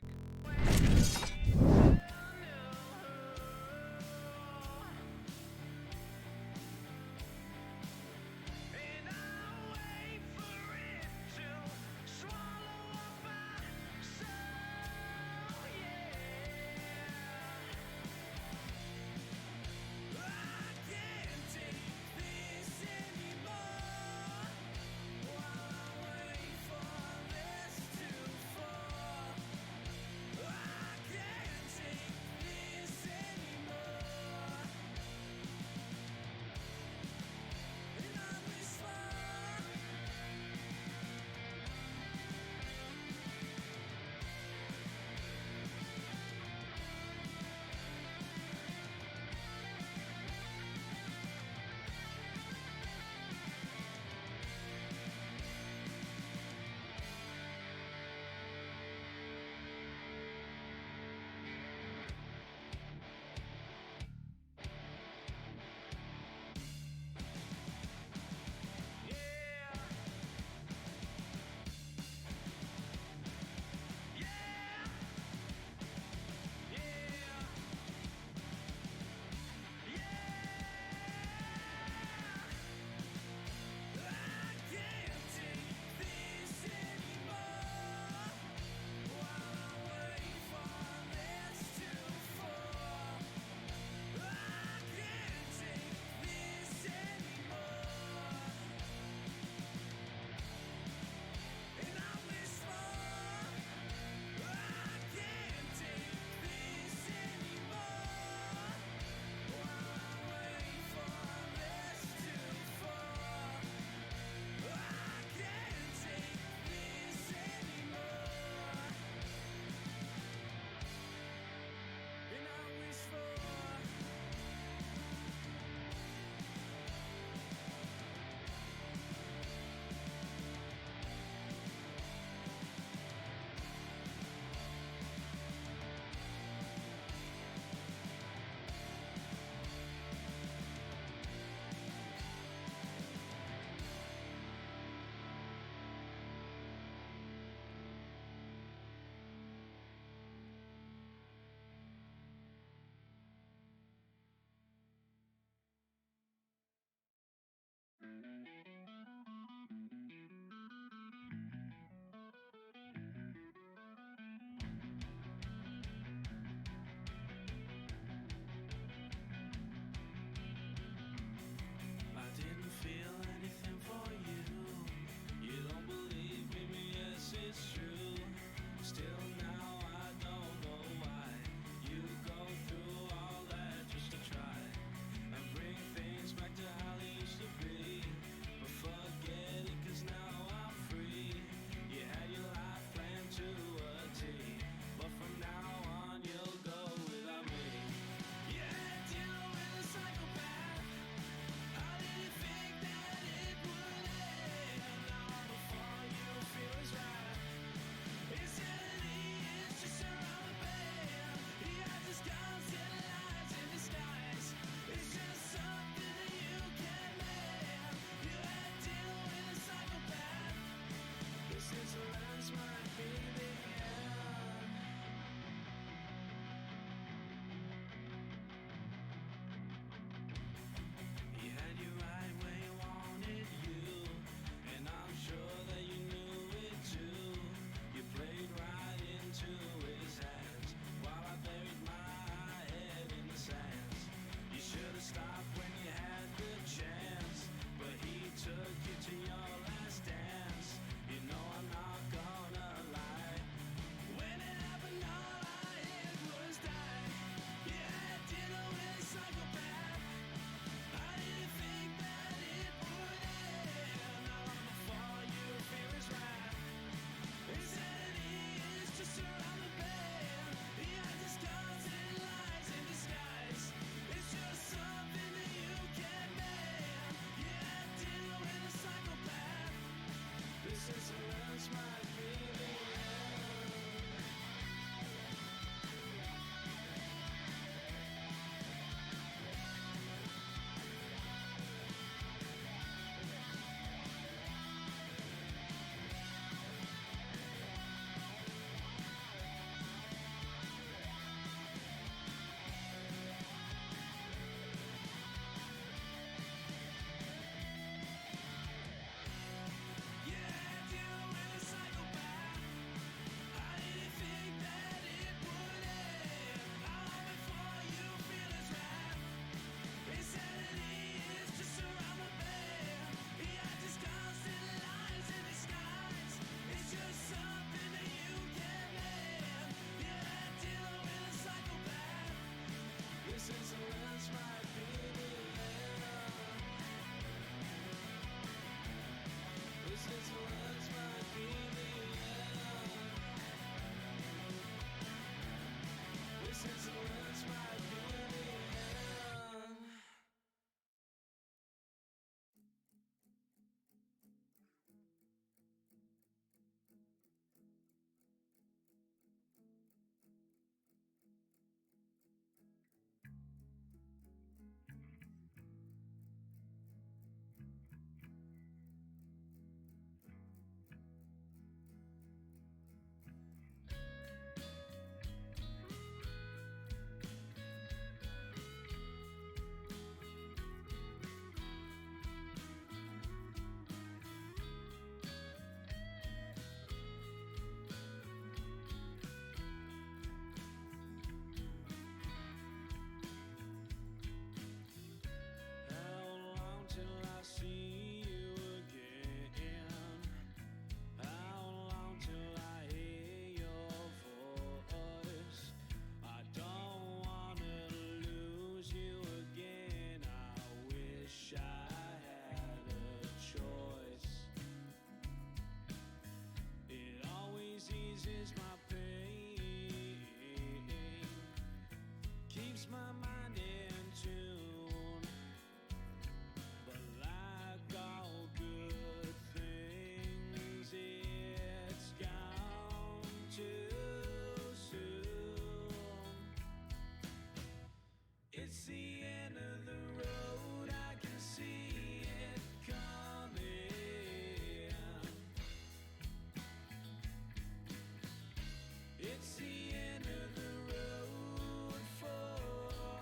I didn't feel anything for you. You don't believe me, but yes, it's true. Still now I don't know why you go through all that just to try and bring things back to how they used to be. But forget it, 'cause now I'm free. You had your life planned to a T, but from now on you'll go without me. Yeah, deal with a psychopath. How did you think that it would end? Now before you feel his wrath. Insanity is just around the bend. He has his guns and lies in disguise. It's just something that you can make. You had deal with a psychopath. This is the last might be the end. He had you right where you wanted you, and I'm sure that you knew it too. You played right into his hands while I buried my head in the sands. You should have stopped when you had the chance, but he took you to your last dance. You know I'm not gonna lie. When it happened, all I did was die. You had dinner with a psychopath. How did you think that it would end? Not long before you feel his wrath. Insanity is just around the bend. He has his guns and lies in disguise. It's just something that you can make. You had dinner with a psychopath. This is the last might be the end. Yeah, deal with a psychopath. How did you think that it would end? How long before you feel his wrath? Insanity is just around the bend. He has his constant lies in disguise. It's just something that you can make. You had deal with a psychopath. This is the last might be the end. This is the last might be the end. This is the last might be the end. How long till I see you again? How long till I hear your voice? I don't wanna lose you again. I wish I had a choice. It always eases my pain, keeps my mind in tune. But like all good things, it's gone too soon. It's the end of the road, I can see it coming. It's the end of the road for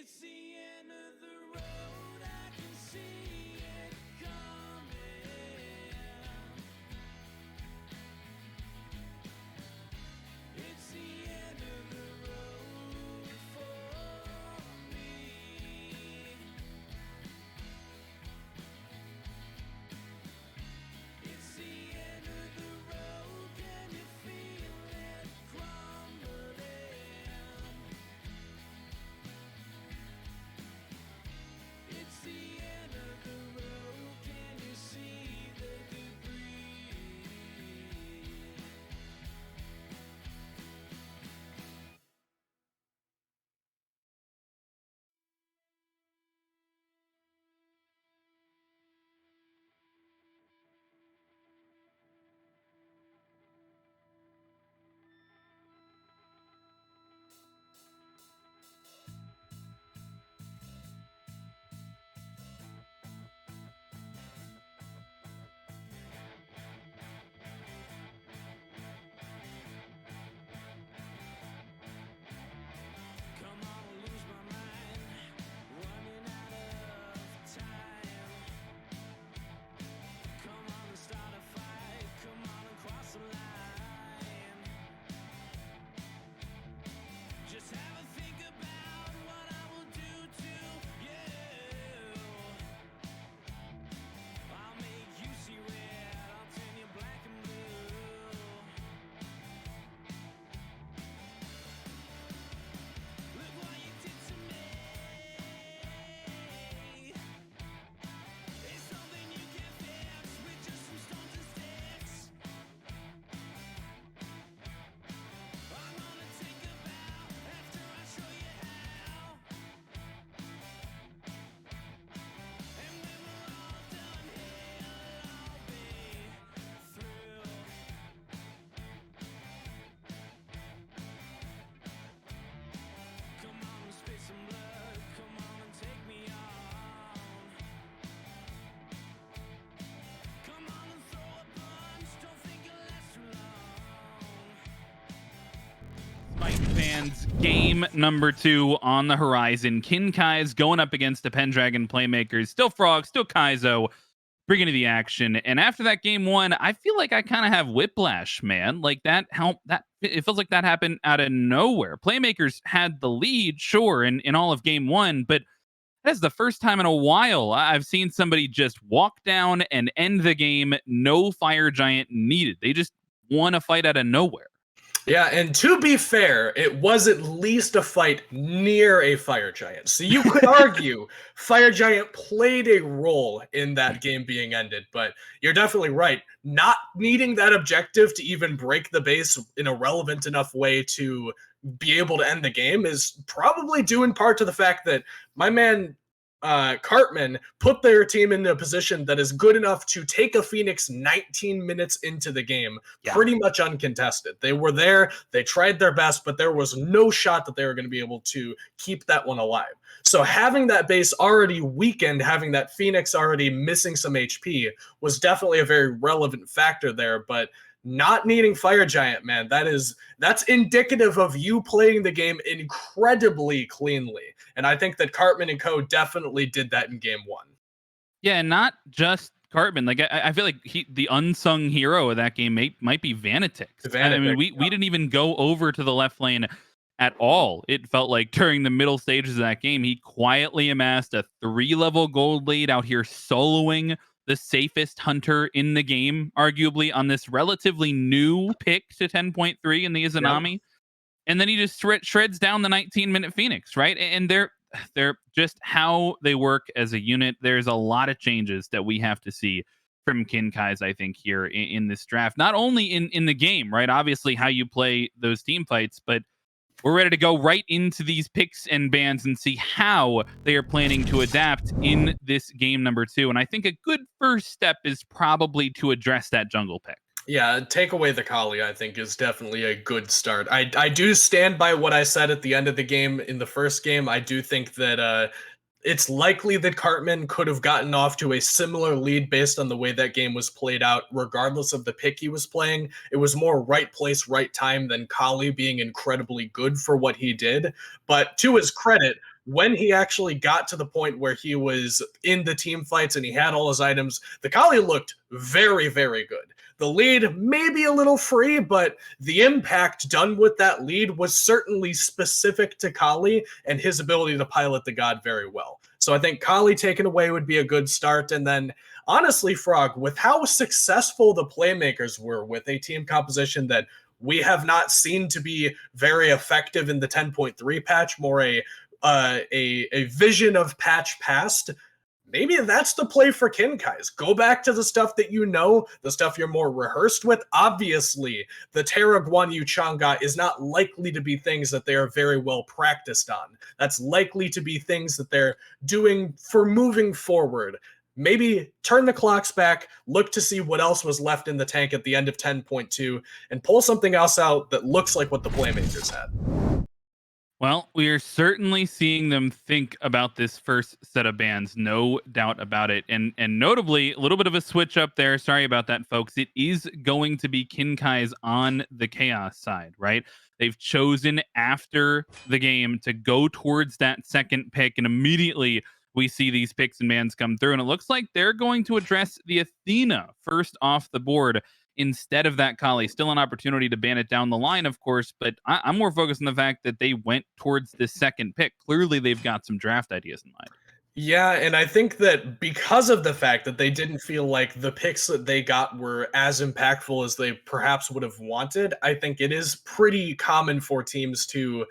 It's the end of the road, I can see it coming. It's the end of the road for me. It's the end of the road, can you feel it crumbling? It's the end of the road, can you see the debris? Come on, lose my mind, running out of time. Come on and start a fight, come on and cross the line. Just have a think about what I will do to you. I'll make you see red, I'll turn you black and blue. Look what you did to me. It's something you can fix with just some stones and sticks. I'm gonna take a bow after I show you how. And when we're all done here, I'll be through. Come on and spit some blood, come on and take me on. Come on and throw a punch, don't think it'll last too long. Smite fans, game number 2 on the horizon. Kinkai's going up against the Pendragon Playmakers. Still Frog, still Kaizo, bringing to the action. And after that game 1, I feel like I kind of have whiplash, man. Like that it feels like that happened out of nowhere. Playmakers had the lead, sure, in all of game 1, but that's the first time in a while I've seen somebody just walk down and end the game. No fire giant needed. They just won a fight out of nowhere. Yeah, and to be fair, it was at least a fight near a fire giant. So you could argue fire giant played a role in that game being ended, but you're definitely right. Not needing that objective to even break the base in a relevant enough way to be able to end the game is probably due in part to the fact that my man Cartman put their team in a position that is good enough to take a Phoenix 19 minutes into the game, pretty much uncontested. They were there, they tried their best, but there was no shot that they were going to be able to keep that one alive. So having that base already weakened, having that Phoenix already missing some HP was definitely a very relevant factor there, but not needing Fire Giant, man, that's indicative of you playing the game incredibly cleanly. And I think that Cartman and co definitely did that in game 1. Yeah, not just Cartman. Like I feel like the unsung hero of that game might be Vanitix. I mean, we didn't even go over to the left lane at all. It felt like during the middle stages of that game, he quietly amassed a 3-level gold lead out here soloing the safest hunter in the game, arguably, on this relatively new pick to 10.3 in the Izanami. Yep. And then he just shreds down the 19-minute Phoenix, right? And they're just how they work as a unit. There's a lot of changes that we have to see from Kinkai's, I think, here in this draft. Not only in the game, right? Obviously, how you play those team fights, but we're ready to go right into these picks and bans and see how they are planning to adapt in this game number 2. And I think a good first step is probably to address that jungle pick. Yeah, take away the Kali, I think, is definitely a good start. I do stand by what I said at the end of the game in the first game. I do think that it's likely that Cartman could have gotten off to a similar lead based on the way that game was played out, regardless of the pick he was playing. It was more right place, right time than Kali being incredibly good for what he did. But to his credit, when he actually got to the point where he was in the team fights and he had all his items, the Kali looked very, very good. The lead maybe a little free, but the impact done with that lead was certainly specific to Kali and his ability to pilot the god very well. So I think Kali taken away would be a good start. And then honestly, Frog, with how successful the Playmakers were with a team composition that we have not seen to be very effective in the 10.3 patch, more a vision of patch past, maybe that's the play for Kinkai's. Go back to the stuff that you know, the stuff you're more rehearsed with. Obviously, the Terra Guan Yu Chang'e is not likely to be things that they are very well practiced on. That's likely to be things that they're doing for moving forward. Maybe turn the clocks back, look to see what else was left in the tank at the end of 10.2, and pull something else out that looks like what the Playmakers had. Well, we are certainly seeing them think about this first set of bans, no doubt about it. And notably, a little bit of a switch up there. Sorry about that, folks. It is going to be Kinkai's on the Chaos side, right? They've chosen after the game to go towards that second pick, and immediately we see these picks and bans come through. And it looks like they're going to address the Athena first off the board instead of that Kali. Still an opportunity to ban it down the line, of course, but I'm more focused on the fact that they went towards this second pick. Clearly, they've got some draft ideas in mind. Yeah, and I think that because of the fact that they didn't feel like the picks that they got were as impactful as they perhaps would have wanted, I think it is pretty common for teams to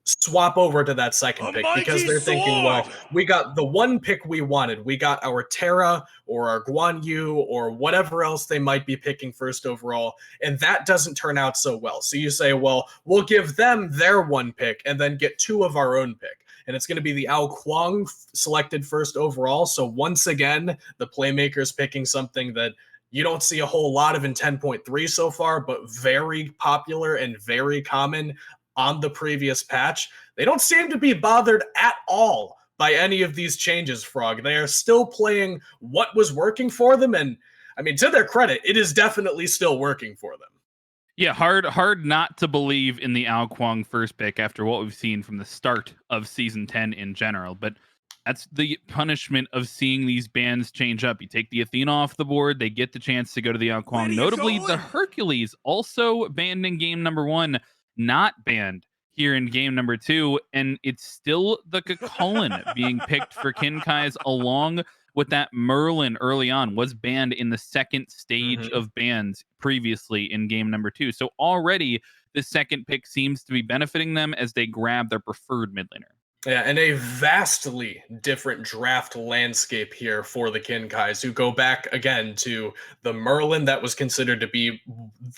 swap over to that second pick because they're thinking, well, we got the one pick we wanted. We got our Terra or our Guan Yu or whatever else they might be picking first overall, and that doesn't turn out so well. So you say, well, we'll give them their one pick and then get two of our own pick. And it's going to be the Ao Kuang selected first overall. So once again, the Playmakers picking something that you don't see a whole lot of in 10.3 so far, but very popular and very common on the previous patch. They don't seem to be bothered at all by any of these changes, Frog. They are still playing what was working for them. And I mean, to their credit, it is definitely still working for them. Yeah, hard not to believe in the Ao Kuang first pick after what we've seen from the start of Season 10 in general. But that's the punishment of seeing these bans change up. You take the Athena off the board, they get the chance to go to the Ao Kuang. Notably, the Hercules also banned in game number 1, not banned here in game number 2, and it's still the Kakulin being picked for Kinkai's along with that Merlin early on was banned in the second stage of bans previously in game number 2. So already the second pick seems to be benefiting them as they grab their preferred mid laner. Yeah, and a vastly different draft landscape here for the Kinkais, who go back again to the Merlin that was considered to be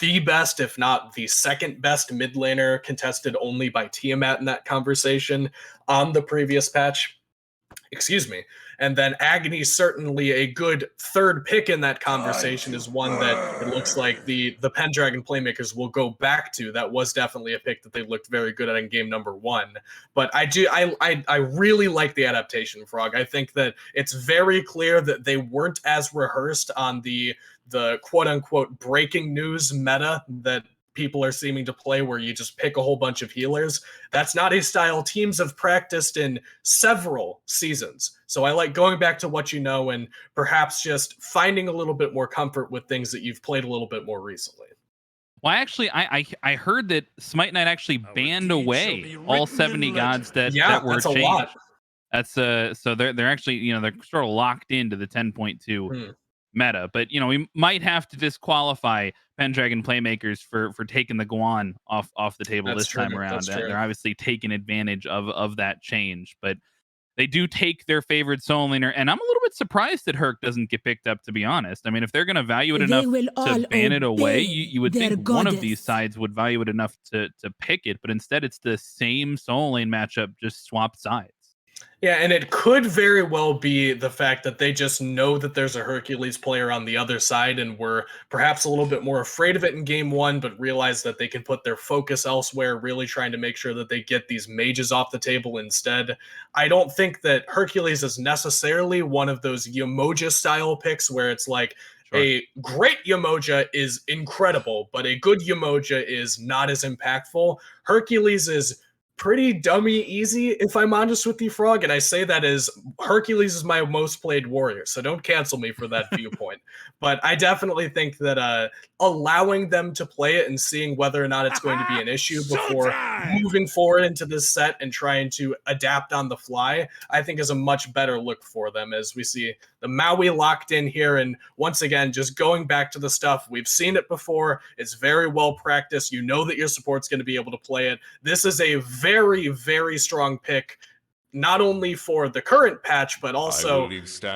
the best, if not the second best mid laner, contested only by Tiamat in that conversation on the previous patch. Excuse me. And then Agony, certainly a good third pick in that conversation, is one that it looks like the Pendragon Playmakers will go back to. That was definitely a pick that they looked very good at in game number 1. But I really like the adaptation, Frog. I think that it's very clear that they weren't as rehearsed on the quote-unquote breaking news meta that people are seeming to play, where you just pick a whole bunch of healers. That's not a style teams have practiced in several seasons. So I like going back to what you know and perhaps just finding a little bit more comfort with things that you've played a little bit more recently. Well, actually, I heard that Smite Night actually banned away all 70 gods that were that's changed. A lot. That's so they're actually, they're sort of locked into the 10.2 meta, but we might have to disqualify Pendragon Playmakers for taking the Guan off the table this time around. They're obviously taking advantage of that change, but they do take their favorite soul laner, and I'm a little bit surprised that Herc doesn't get picked up, to be honest. I mean, if they're going to value it enough to ban it away, you would think one of these sides would value it enough to pick it, but instead it's the same soul lane matchup, just swap sides. Yeah, and it could very well be the fact that they just know that there's a Hercules player on the other side and were perhaps a little bit more afraid of it in game 1, but realize that they can put their focus elsewhere, really trying to make sure that they get these mages off the table instead. I don't think that Hercules is necessarily one of those Yamoja style picks where it's like, a great Yamoja is incredible, but a good Yamoja is not as impactful. Hercules is pretty dummy easy, if I'm honest with you, Frog. And I say that as Hercules is my most played warrior, so don't cancel me for that viewpoint. But I definitely think that allowing them to play it and seeing whether or not it's going to be an issue before moving forward into this set and trying to adapt on the fly, I think is a much better look for them, as we see the Maui locked in here. And once again, just going back to the stuff, we've seen it before. It's very well practiced. You know that your support's going to be able to play it. This is a very, very strong pick, not only for the current patch, but also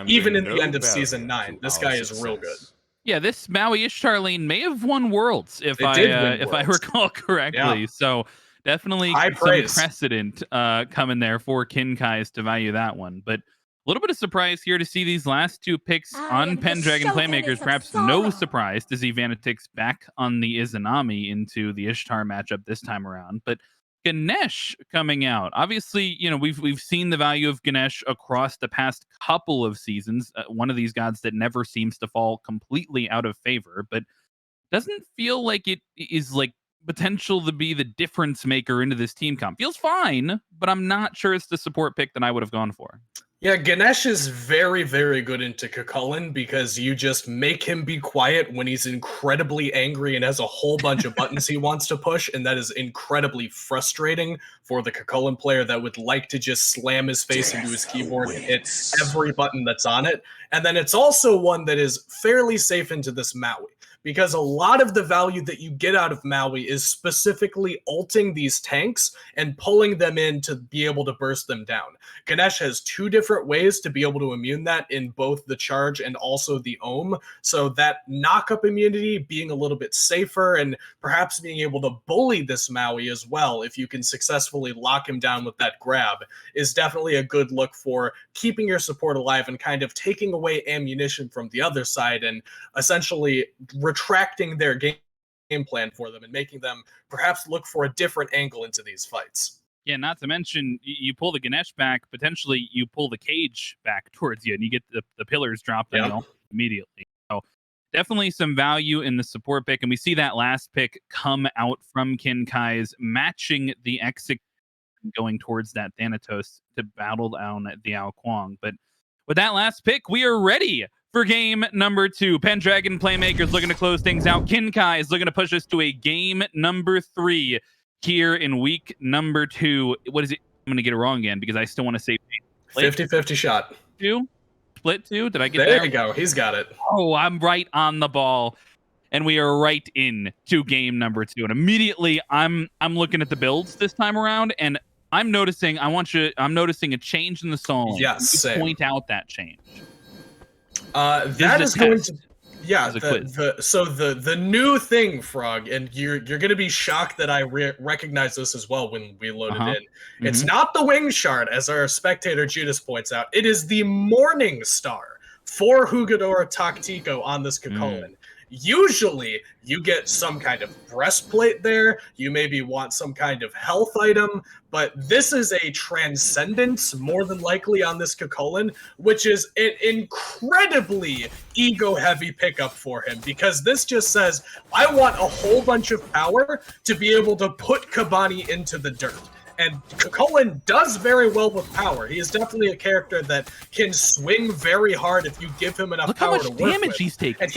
even in the end of Season 9. This guy is real good. Yeah, this Maui Ishtar lane may have won Worlds if I recall correctly. Yeah. So definitely High some praise. precedent coming there for Kinkai's to value that one. But a little bit of surprise here to see these last two picks on Pendragon Playmakers. Perhaps no surprise to see Vanatix back on the Izanami into the Ishtar matchup this time around. But Ganesh coming out. Obviously, you know, we've seen the value of Ganesh across the past couple of seasons. One of these gods that never seems to fall completely out of favor, but doesn't feel like it is like potential to be the difference maker into this team comp. Feels fine, but I'm not sure it's the support pick that I would have gone for. Yeah, Ganesh is very, very good into Cucullin because you just make him be quiet when he's incredibly angry and has a whole bunch of buttons he wants to push, and that is incredibly frustrating for the Cucullin player that would like to just slam his face into his keyboard and hit every button that's on it. And then it's also one that is fairly safe into this Maui, because a lot of the value that you get out of Maui is specifically ulting these tanks and pulling them in to be able to burst them down. Ganesh has two different ways to be able to immune that in both the charge and also the ohm, so that knock-up immunity being a little bit safer and perhaps being able to bully this Maui as well if you can successfully lock him down with that grab is definitely a good look for keeping your support alive and kind of taking away ammunition from the other side and essentially retracting their game plan for them and making them perhaps look for a different angle into these fights. Yeah, not to mention, you pull the Ganesh back, potentially you pull the cage back towards you, and you get the pillars dropped on you immediately. So definitely some value in the support pick, and we see that last pick come out from Kinkai's, matching the exit going towards that Thanatos to battle down the Ao Kuang. But with that last pick, we are ready for game number 2. Pendragon Playmakers looking to close things out. Kinkai is looking to push us to a game number 3 here in week number 2. What is it? I'm going to get it wrong again because I still want to say 50-50 shot. Split 2? Did I get there? There you go. He's got it. Oh, I'm right on the ball. And we are right in to game number 2. And immediately I'm looking at the builds this time around, and I'm noticing a change in the song. Yes, same. Point out that change. That is going to, yeah. The new thing, Frog, and you're gonna be shocked that I recognize this as well when we load it in. It's not the wing shard, as our spectator Judas points out. It is the Morning Star for Hugadora Tactico on this Cucullin. Usually, you get some kind of breastplate there. You maybe want some kind of health item, but this is a Transcendence, more than likely, on this Cucullin, which is an incredibly ego-heavy pickup for him, because this just says, I want a whole bunch of power to be able to put Kabani into the dirt. And Cucullin does very well with power. He is definitely a character that can swing very hard if you give him enough power to work with. Look how much damage he's taking. And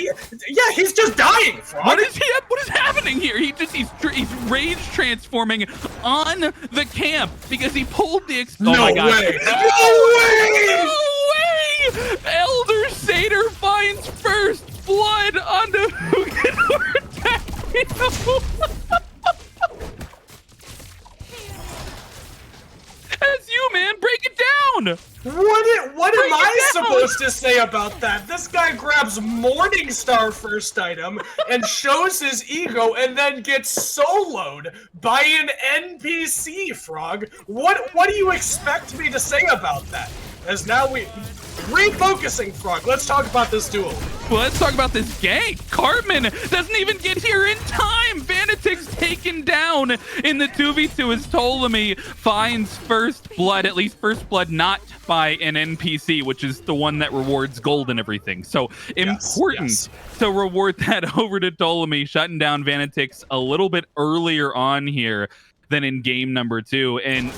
he's just dying, Frog. What is happening here? He's rage transforming on the camp because he pulled the No way! No way! Elder Satyr finds first blood onto Hugador Tactico. That's you, man. Break it down. What am I supposed to say about that? This guy grabs Morningstar first item and shows his ego and then gets soloed by an NPC, Frog. What do you expect me to say about that? As now refocusing, Frog. Let's talk about this duel. Well, let's talk about this gank. Cartman doesn't even get here in time. Vanatix taken down in the 2v2 as Ptolemy finds first blood, at least first blood not by an NPC, which is the one that rewards gold and everything. So important to reward that over to Ptolemy, shutting down Vanatix a little bit earlier on here. than in game number 2. And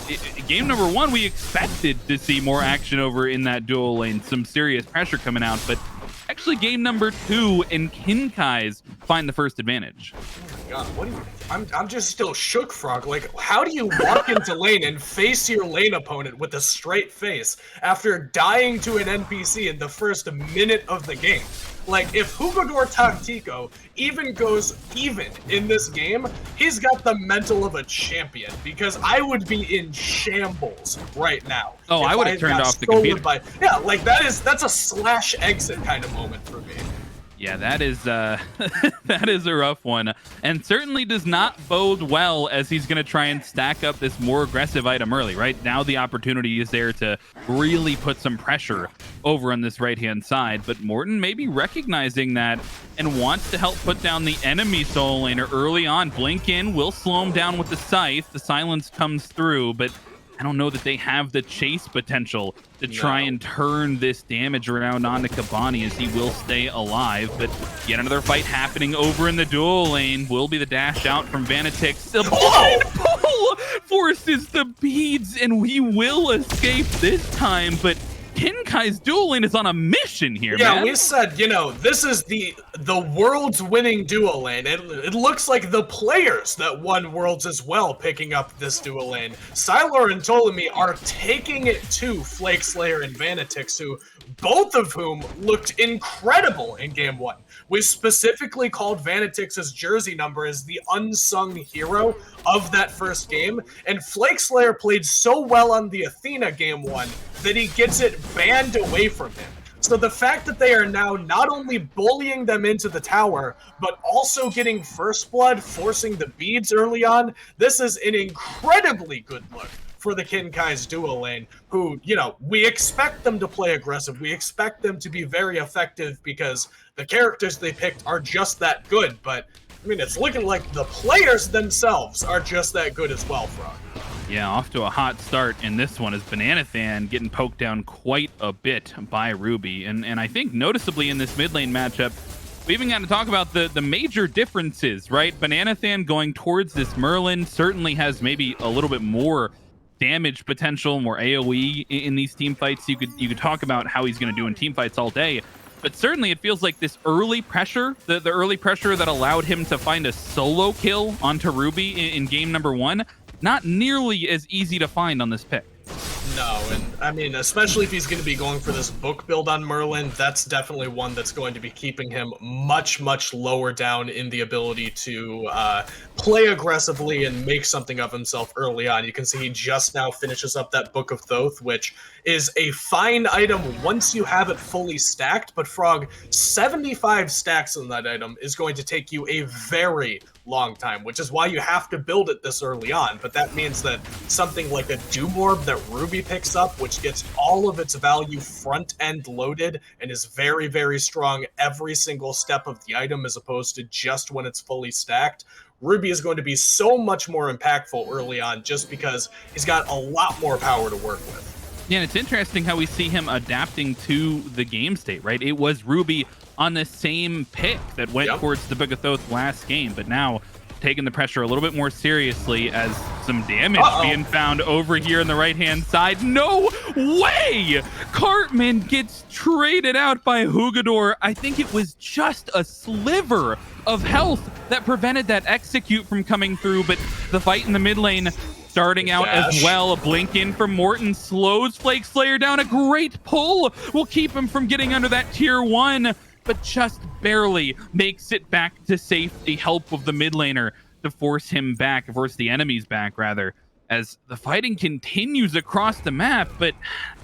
game number 1, we expected to see more action over in that dual lane, some serious pressure coming out, but actually game number 2 and Kinkai's find the first advantage. God, what do you? I'm just still shook, Frog. Like, how do you walk into lane and face your lane opponent with a straight face after dying to an NPC in the first minute of the game? Like, if Jugador Tactico even goes even in this game, he's got the mental of a champion, because I would be in shambles right now. Oh, I would have turned off the computer. Yeah, like that's a slash exit kind of moment for me. Yeah, that is that is a rough one, and certainly does not bode well as he's going to try and stack up this more aggressive item early. Right now, the opportunity is there to really put some pressure over on this right-hand side, but Morten may be recognizing that and wants to help put down the enemy solo laner early on. Blink in will slow him down with the scythe. The silence comes through, but I don't know that they have the chase potential to try and turn this damage around onto Kabani, as he will stay alive. But yet another fight happening over in the dual lane. Will be the dash out from Vanatix. The pull forces the beads, and we will escape this time. But Kinkai's dual lane is on a mission here, man. Yeah, we said, this is the world's winning dual lane. It looks like the players that won worlds as well picking up this dual lane. Sylar and Ptolemy are taking it to Flake Slayer and Vanatix, who both of whom looked incredible in game 1. We specifically called Vanatix's jersey number as the unsung hero of that first game, and Flake Slayer played so well on the Athena game 1 that he gets it banned away from him. So the fact that they are now not only bullying them into the tower, but also getting first blood, forcing the beads early on, this is an incredibly good look for the Kinkai's duo lane, who, we expect them to play aggressive. We expect them to be very effective because the characters they picked are just that good. But, it's looking like the players themselves are just that good as well, Frog. Yeah, off to a hot start in this one, as Bananathan getting poked down quite a bit by Ruby. And I think noticeably in this mid lane matchup, we even got to talk about the major differences, right? Bananathan going towards this Merlin certainly has maybe a little bit more damage potential, more AoE in these team fights. You could talk about how he's going to do in team fights all day, but certainly it feels like this early pressure, the early pressure that allowed him to find a solo kill onto Ruby in game number 1, not nearly as easy to find on this pick. No, and especially if he's going to be going for this book build on Merlin, that's definitely one that's going to be keeping him much, much lower down in the ability to play aggressively and make something of himself early on. You can see he just now finishes up that Book of Thoth, which is a fine item once you have it fully stacked, but Frog, 75 stacks on that item is going to take you a very long time, which is why you have to build it this early on. But that means that something like a Doom Orb that Ruby picks up, which gets all of its value front end loaded and is very, very strong every single step of the item as opposed to just when it's fully stacked, Ruby is going to be so much more impactful early on just because he's got a lot more power to work with. Yeah, and it's interesting how we see him adapting to the game state, right? It was Ruby on the same pick that went towards the Book of Thoth last game, but now taking the pressure a little bit more seriously as some damage being found over here on the right-hand side. No way! Cartman gets traded out by Jugador. I think it was just a sliver of health that prevented that execute from coming through, but the fight in the mid lane starting out as well. A blink in from Morten slows Flake Slayer down. A great pull will keep him from getting under that tier 1, but just barely makes it back to safety. Help of the mid laner to force the enemies back, rather, as the fighting continues across the map, but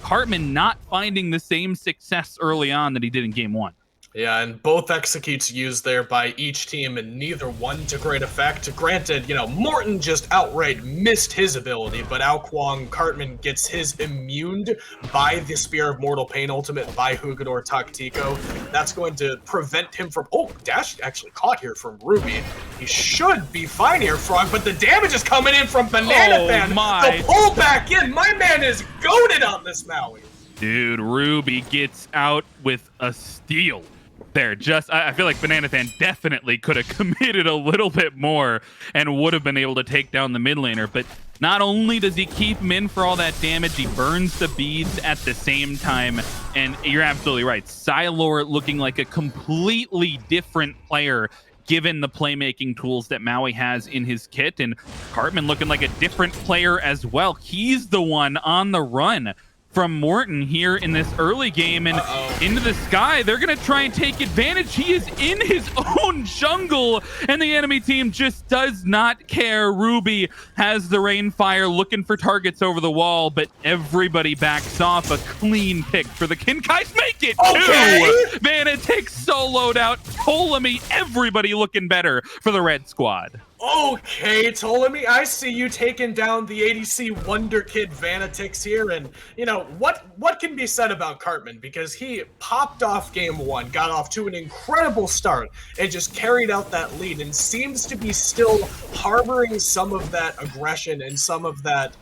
Cartman not finding the same success early on that he did in game 1. Yeah, and both executes used there by each team, and neither one to great effect. Granted, Morten just outright missed his ability, but Ao Kuang Cartman gets his immuned by the Spear of Mortal Pain ultimate by Jugador Tactico. That's going to prevent him from... Oh, Dash actually caught here from Ruby. He should be fine here, Frog, but the damage is coming in from Bananathan. Oh my. The pull back in. My man is goated on this Maui. Dude, Ruby gets out with a steal. there. I feel like Bananathan definitely could have committed a little bit more and would have been able to take down the mid laner. But not only does he keep him in for all that damage, he burns the beads at the same time. And you're absolutely right. Sylar looking like a completely different player given the playmaking tools that Maui has in his kit, and Cartman looking like a different player as well. He's the one on the run from Morton here in this early game, and into the sky. They're going to try and take advantage. He is in his own jungle, and the enemy team just does not care. Ruby has the Rainfire looking for targets over the wall, but everybody backs off. A clean pick for the Kinkais. Make it two! Vanatix soloed out. Ptolemy, everybody looking better for the red squad. Okay, Ptolemy, I see you taking down the ADC Wonder Kid Vanatix here, and you know what can be said about Cartman, because he popped off game one, got off to an incredible start, and just carried out that lead, and seems to be still harboring some of that aggression and some of that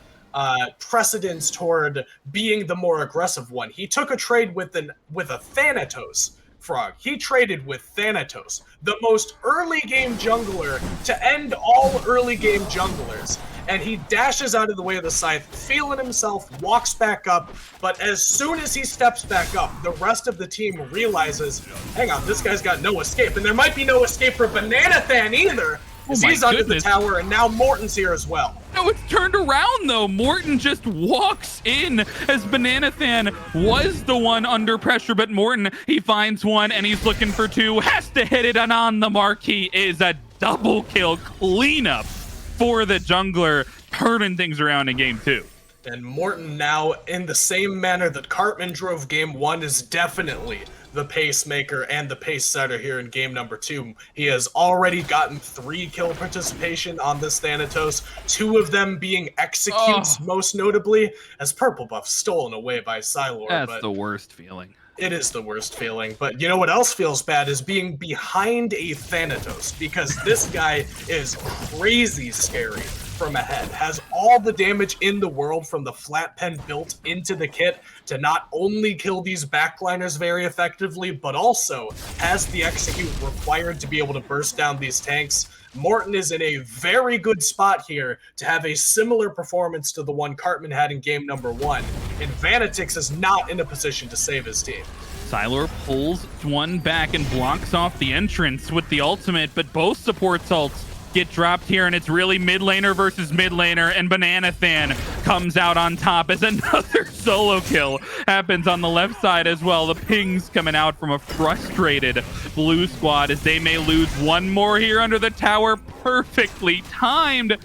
precedence toward being the more aggressive one. He took a trade with a Thanatos. Frog. He traded with Thanatos, the most early game jungler to end all early game junglers, and he dashes out of the way of the scythe, feeling himself, walks back up, but as soon as he steps back up, the rest of the team realizes, hang on, this guy's got no escape, and there might be no escape for Bananathan either, because he's under the tower, and now Morton's here as well. No, it's turned around though. Morton just walks in as Bananathan was the one under pressure, but Morton, he finds one and he's looking for two, has to hit it, and on the marquee is a double kill cleanup for the jungler, turning things around in game two. And Morton now, in the same manner that Cartman drove game one, is definitely the pacemaker and the pace setter here in game number two. He has already gotten 3 kill participation on this Thanatos, 2 of them being executes, most notably, as purple buff stolen away by Sylar. That's the worst feeling. It is the worst feeling, but you know what else feels bad is being behind a Thanatos, because this guy is crazy scary from ahead, has all the damage in the world from the flat pen built into the kit to not only kill these backliners very effectively, but also has the execute required to be able to burst down these tanks. Morton is in a very good spot here to have a similar performance to the one Cartman had in game number one, and Vanatix is not in a position to save his team. Sylar pulls one back and blocks off the entrance with the ultimate, but both supports ults get dropped here, and it's really mid laner versus mid laner, and Bananathan comes out on top as another solo kill happens on the left side as well. The pings coming out from a frustrated blue squad as they may lose one more here under the tower. Perfectly timed.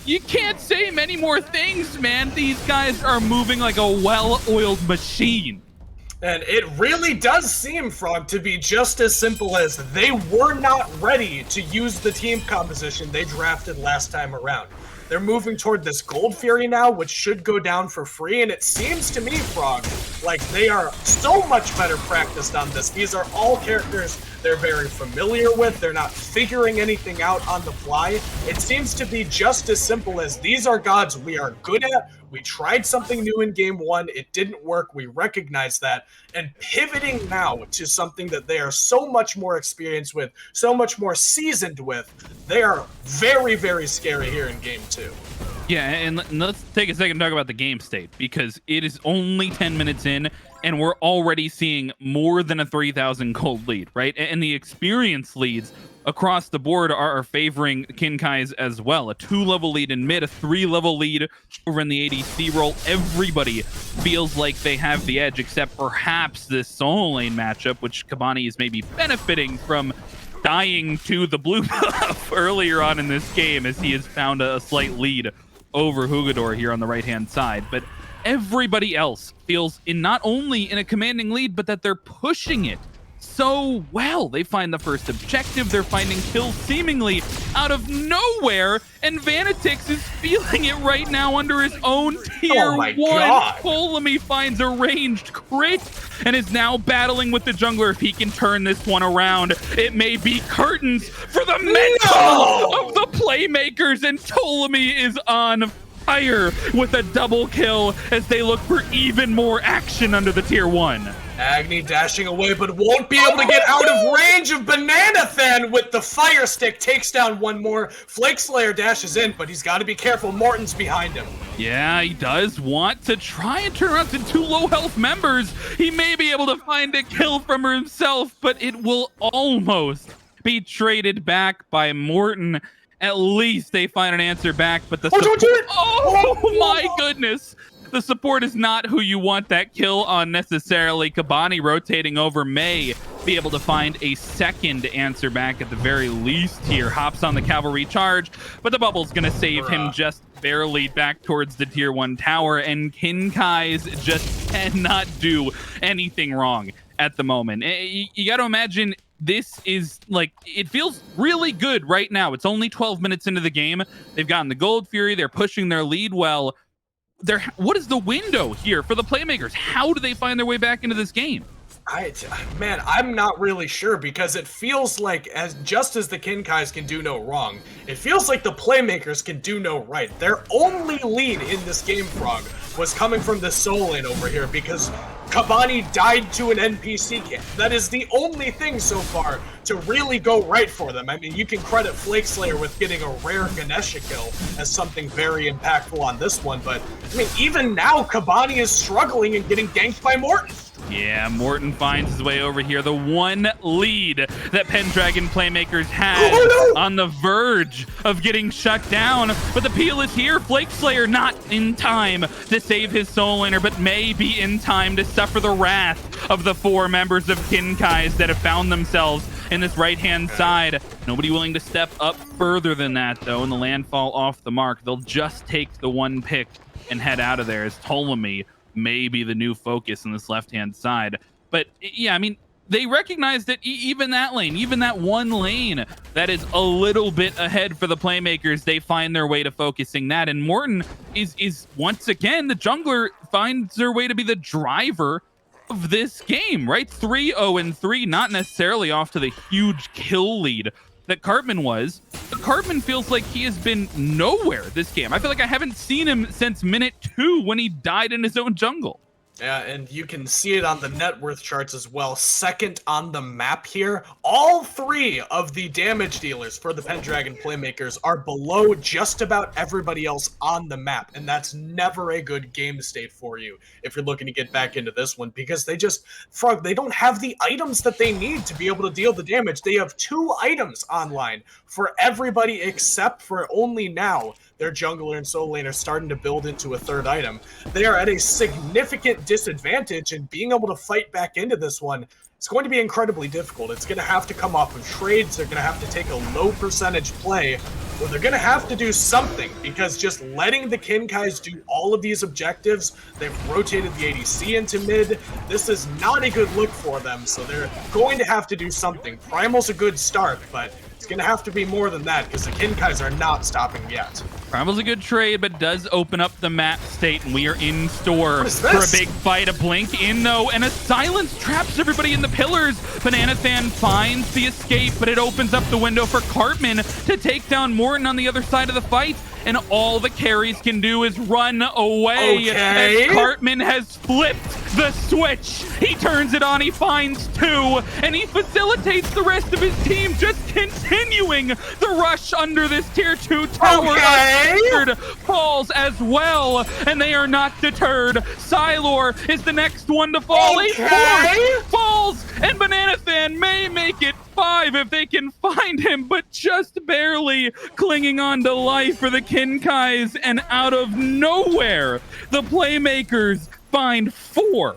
You can't say many more things, man. These guys are moving like a well-oiled machine. And it really does seem, Frog, to be just as simple as they were not ready to use the team composition they drafted last time around. They're moving toward this Gold Fury now, which should go down for free, and it seems to me, Frog, like they are so much better practiced on this. These are all characters they're very familiar with. They're not figuring anything out on the fly. It seems to be just as simple as these are gods we are good at. We tried something new in game one. It didn't work. We recognize that. And pivoting now to something that they are so much more experienced with, so much more seasoned with, they are very, very scary here in game two. Yeah, and let's take a second to talk about the game state, because it is only 10 minutes in, and we're already seeing more than a 3,000 gold lead, right? And the experience leads across the board are favoring Kinkais as well. A 2-level lead in mid, a 3-level lead over in the ADC role. Everybody feels like they have the edge, except perhaps this solo lane matchup, which Kabani is maybe benefiting from dying to the blue buff earlier on in this game, as he has found a slight lead over Hugador here on the right-hand side. But everybody else feels not only in a commanding lead, but that they're pushing it so well. They find the first objective, they're finding kills seemingly out of nowhere, and Vanatix is feeling it right now under his own tier 1. Ptolemy finds a ranged crit and is now battling with the jungler. If he can turn this one around, it may be curtains for the mental of the Playmakers, and Ptolemy is on Fire with a double kill as they look for even more action under the tier 1. Agni dashing away, but won't be able to get out of range of Bananathan with the fire stick. Takes down one more. Flake Slayer dashes in, but he's got to be careful. Morton's behind him. Yeah, he does want to try and turn around to 2 low health members. He may be able to find a kill from himself, but it will almost be traded back by Morton. At least they find an answer back, but the support... Oh my goodness! The support is not who you want that kill on necessarily. Kabani rotating over may be able to find a second answer back at the very least here. Hops on the cavalry charge, but the bubble's gonna save him just barely back towards the tier 1 tower, and Kinkai's just cannot do anything wrong at the moment. You gotta imagine this is like, it feels really good right now. It's only 12 minutes into the game. They've gotten the Gold Fury. They're pushing their lead well. What is the window here for the Playmakers? How do they find their way back into this game? Man, I'm not really sure, because it feels like just as the Kinkais can do no wrong, it feels like the Playmakers can do no right. Their only lead in this game, Frog, was coming from the Soul Lane over here, because Kabani died to an NPC camp. That is the only thing so far to really go right for them. I mean, you can credit Flake Slayer with getting a rare Ganesha kill as something very impactful on this one, but I mean, even now, Kabani is struggling and getting ganked by Morton. Yeah, Morton finds his way over here. The one lead that Pendragon Playmakers had on the verge of getting shut down. But the peel is here. Flake Slayer not in time to save his soul laner, but may be in time to suffer the wrath of the 4 members of Kinkai's that have found themselves in this right-hand side. Nobody willing to step up further than that, though, and the landfall off the mark. They'll just take the one pick and head out of there as Ptolemy may be the new focus in this left-hand side. But yeah, I mean, they recognize that even that lane, even that one lane that is a little bit ahead for the Playmakers, they find their way to focusing that. And Morton is once again, the jungler finds their way to be the driver of this game, right? 3-0-3, not necessarily off to the huge kill lead that Cartman was. But Cartman feels like he has been nowhere this game. I feel like I haven't seen him since minute 2 when he died in his own jungle. Yeah, and you can see it on the net worth charts as well. Second on the map here. All 3 of the damage dealers for the Pendragon Playmakers are below just about everybody else on the map. And that's never a good game state for you if you're looking to get back into this one, because they just, Frog, they don't have the items that they need to be able to deal the damage. They have 2 items online for everybody except for only now their jungler and soul lane are starting to build into a 3rd item. They are at a significant disadvantage, and being able to fight back into this one is going to be incredibly difficult. It's going to have to come off of trades. They're going to have to take a low percentage play, or they're going to have to do something, because just letting the Kinkais do all of these objectives, they've rotated the ADC into mid. This is not a good look for them, so they're going to have to do something. Primal's a good start, but it's going to have to be more than that, because the Kinkais are not stopping yet. Primal's a good trade, but does open up the map state, and we are in store for a big fight. A blink in, though, and a silence traps everybody in the pillars. Bananathan finds the escape, but it opens up the window for Cartman to take down Morton on the other side of the fight. And all the carries can do is run away. As Cartman has flipped the switch. He turns it on, he finds 2, and he facilitates the rest of his team, just continuing the rush under this tier 2 tower. Falls as well, and they are not deterred. Sylor is the next one to fall. A falls, and Bananathan may make it 5 if they can find him, but just barely clinging on to life for the Kinkais, and out of nowhere, the Playmakers find 4.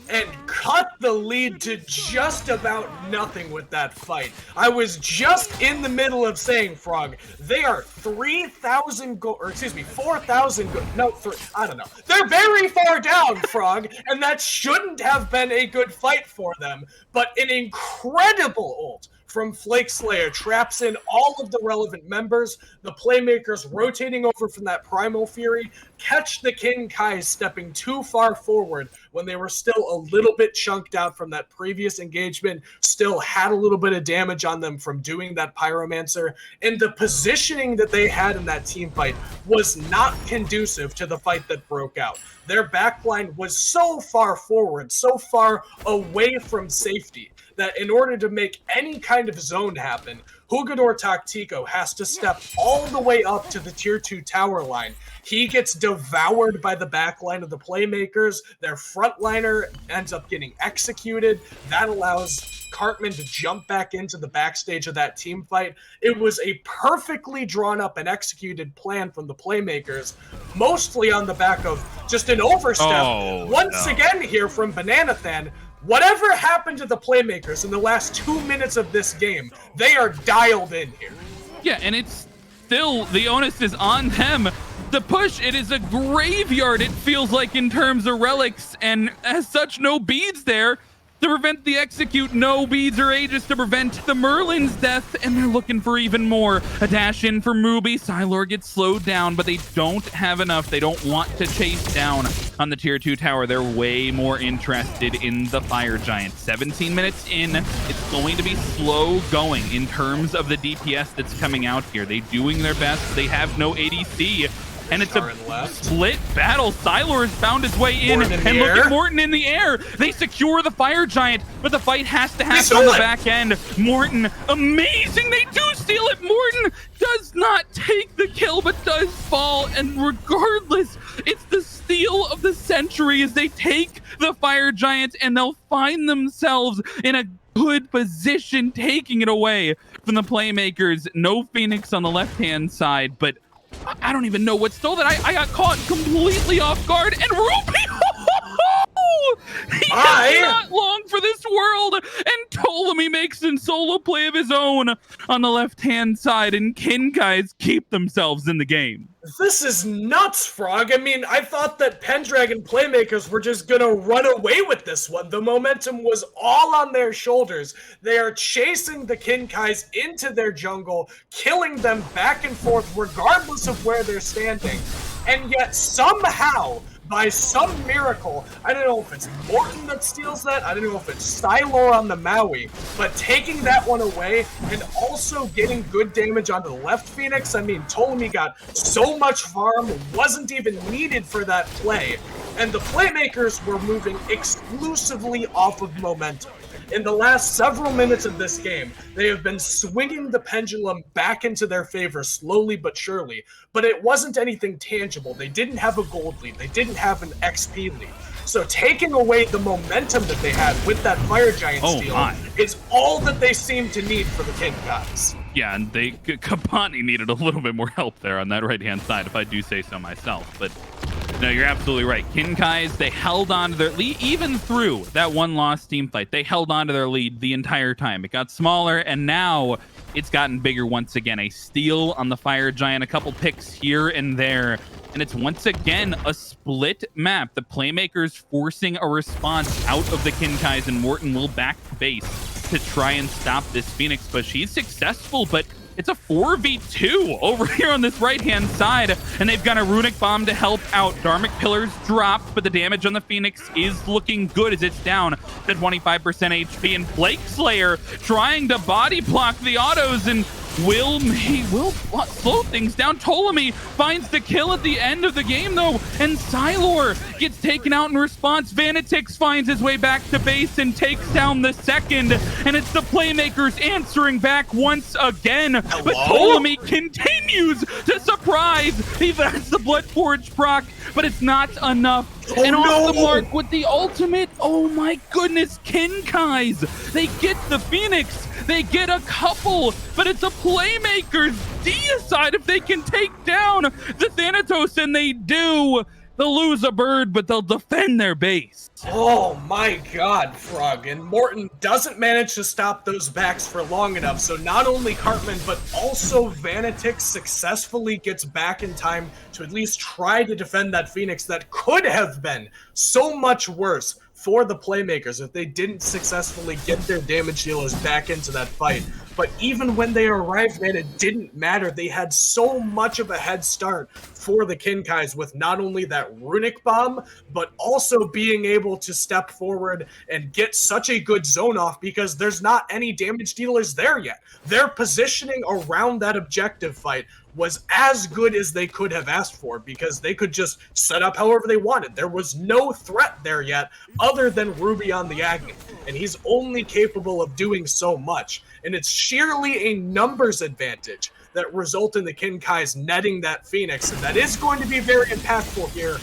And cut the lead to just about nothing with that fight. I was just in the middle of saying, Frog, they are 3,000 gold, or excuse me, 4,000 gold, no, I don't know. They're very far down, Frog, and that shouldn't have been a good fight for them, but an incredible ult from Flake Slayer traps in all of the relevant members. The Playmakers rotating over from that Primal Fury catch the King Kais stepping too far forward when they were still a little bit chunked out from that previous engagement, still had a little bit of damage on them from doing that Pyromancer, and the positioning that they had in that team fight was not conducive to the fight that broke out. Their backline was so far forward, so far away from safety, that in order to make any kind of zone happen, Jugador Tactico has to step all the way up to the tier 2 tower line. He gets devoured by the backline of the Playmakers. Their frontliner ends up getting executed. That allows Cartman to jump back into the backstage of that team fight. It was a perfectly drawn up and executed plan from the Playmakers, mostly on the back of just an overstep. Once again here from Bananathan, whatever happened to the Playmakers in the last 2 minutes of this game, they are dialed in here. Yeah, and it's still, the onus is on them. The push, it is a graveyard, it feels like, in terms of relics, and as such, no beads there to prevent the execute, no beads or Aegis to prevent the Merlin's death, and they're looking for even more. A dash in for Mubi. Sylar gets slowed down, but they don't have enough. They don't want to chase down on the tier 2 tower. They're way more interested in the Fire Giant. 17 minutes in, it's going to be slow going in terms of the DPS that's coming out here. They're doing their best. They have no ADC. And it's a split battle. Sylar has found his way in, and look at Morton in the air. They secure the Fire Giant, but the fight has to happen on the back end. Morton, amazing. They do steal it. Morton does not take the kill, but does fall. And regardless, it's the steal of the century as they take the Fire Giant, and they'll find themselves in a good position taking it away from the Playmakers. No Phoenix on the left-hand side, but I don't even know what stole that. I got caught completely off guard, and Ruby, he is not long for this world, and Ptolemy makes a solo play of his own on the left-hand side, and Kinkai's keep themselves in the game. This is nuts, Frog. I mean, I thought that Pendragon Playmakers were just gonna run away with this one. The momentum was all on their shoulders. They are chasing the Kinkais into their jungle, killing them back and forth regardless of where they're standing. And yet somehow, by some miracle, I don't know if it's Morton that steals that, I don't know if it's Sylar on the Maui, but taking that one away and also getting good damage onto the left Phoenix. I mean, Ptolemy got so much farm, wasn't even needed for that play, and the Playmakers were moving exclusively off of momentum. In the last several minutes of this game, they have been swinging the pendulum back into their favor slowly but surely, but it wasn't anything tangible. They didn't have a gold lead. They didn't have an XP lead. So taking away the momentum that they had with that Fire Giant steal is all that they seem to need for the Kinkais. Yeah, and Kabani needed a little bit more help there on that right-hand side, if I do say so myself. But no, you're absolutely right. Kinkais, they held on to their lead, even through that one-loss team fight. They held on to their lead the entire time. It got smaller, and now it's gotten bigger once again. A steal on the Fire Giant, a couple picks here and there, and it's once again a split map. The Playmakers forcing a response out of the Kinkais, and Morton will back base to try and stop this Phoenix push. He's successful, but it's a 4v2 over here on this right-hand side, and they've got a Runic Bomb to help out. Dharmic Pillars dropped, but the damage on the Phoenix is looking good as it's down to 25% HP, and Flake Slayer trying to body block the autos, and will slow things down. Ptolemy finds the kill at the end of the game, though, and Sylar gets taken out in response. Vanitix finds his way back to base and takes down the second, and it's the Playmakers answering back once again. Hello? But Ptolemy continues to surprise. He has the Bloodforge proc, but it's not enough. And off the mark with the ultimate. Oh my goodness, Kinkais. They get the Phoenix. They get a couple, but it's a Playmakers deicide if they can take down the Thanatos, and they do. They'll lose a bird, but they'll defend their base. Oh my god, Frog. And Morton doesn't manage to stop those backs for long enough, so not only Cartman, but also Vanitix successfully gets back in time to at least try to defend that Phoenix that could have been so much worse for the Playmakers if they didn't successfully get their damage dealers back into that fight. But even when they arrived, man, it didn't matter. They had so much of a head start for the Kinkais with not only that runic bomb, but also being able to step forward and get such a good zone off because there's not any damage dealers there yet. Their positioning around that objective fight was as good as they could have asked for because they could just set up however they wanted. There was no threat there yet other than Ruby on the Agni, and he's only capable of doing so much. And it's sheerly a numbers advantage that result in the Kinkais netting that Phoenix, and that is going to be very impactful here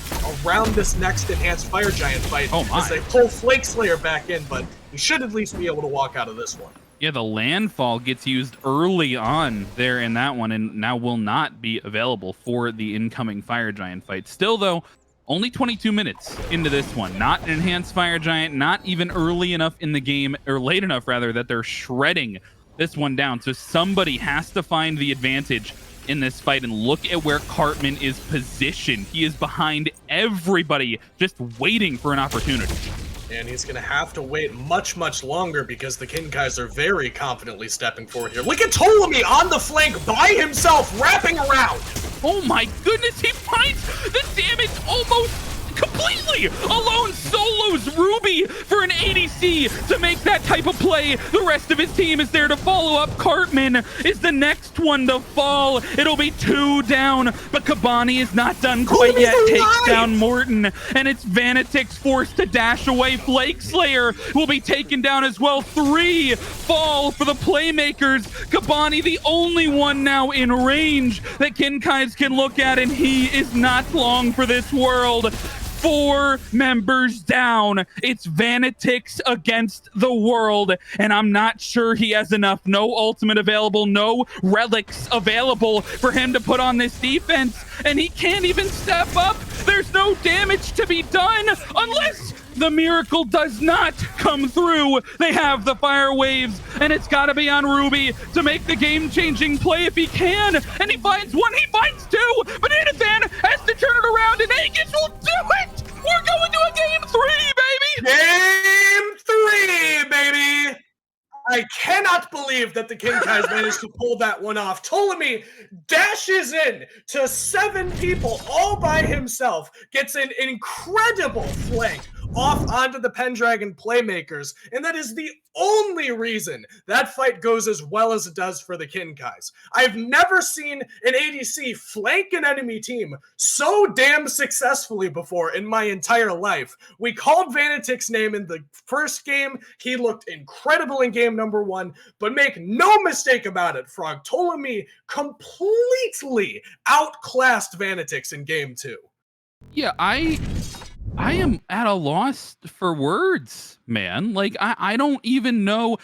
around this next Enhanced Fire Giant fight as they pull Flake Slayer back in, but he should at least be able to walk out of this one. Yeah, the landfall gets used early on there in that one and now will not be available for the incoming Fire Giant fight. Still, though, only 22 minutes into this one. Not an Enhanced Fire Giant, not even early enough in the game, or late enough, rather, that they're shredding this one down. So somebody has to find the advantage in this fight, and look at where Cartman is positioned. He is behind everybody, just waiting for an opportunity. And he's going to have to wait much, much longer because the Kinkais are very confidently stepping forward here. Look at Ptolemy on the flank by himself, wrapping around. Oh my goodness, he finds the damage almost completely alone, solos Ruby for an ADC to make that type of play. The rest of his team is there to follow up. Cartman is the next one to fall. It'll be 2 down, but Kabani is not done quite yet. Takes down Morton, and it's Vanatix forced to dash away. Flake Slayer will be taken down as well. 3 fall for the Playmakers. Kabani, the only one now in range that Kinkais can look at, and he is not long for this world. 4 members down. It's Vanatix against the world, and I'm not sure he has enough. No ultimate available, no relics available for him to put on this defense, and he can't even step up. There's no damage to be done unless the miracle does not come through. They have the fire waves, and it's got to be on Ruby to make the game-changing play if he can. And he finds 1, he finds 2, but Nathan has to turn it around, and Aegis will do it! We're going to a game 3, baby! Game 3, baby! I cannot believe that the Kinkais managed to pull that one off. Ptolemy dashes in to 7 people all by himself, gets an incredible flank off onto the Pendragon Playmakers, and that is the only reason that fight goes as well as it does for the Kinkais. I've never seen an ADC flank an enemy team so damn successfully before in my entire life. We called Vanatix's name in the first game. He looked incredible in game number 1, but make no mistake about it, Frog, Ptolemy completely outclassed Vanatix in game 2. Yeah, I am at a loss for words, man. Like, I don't even know.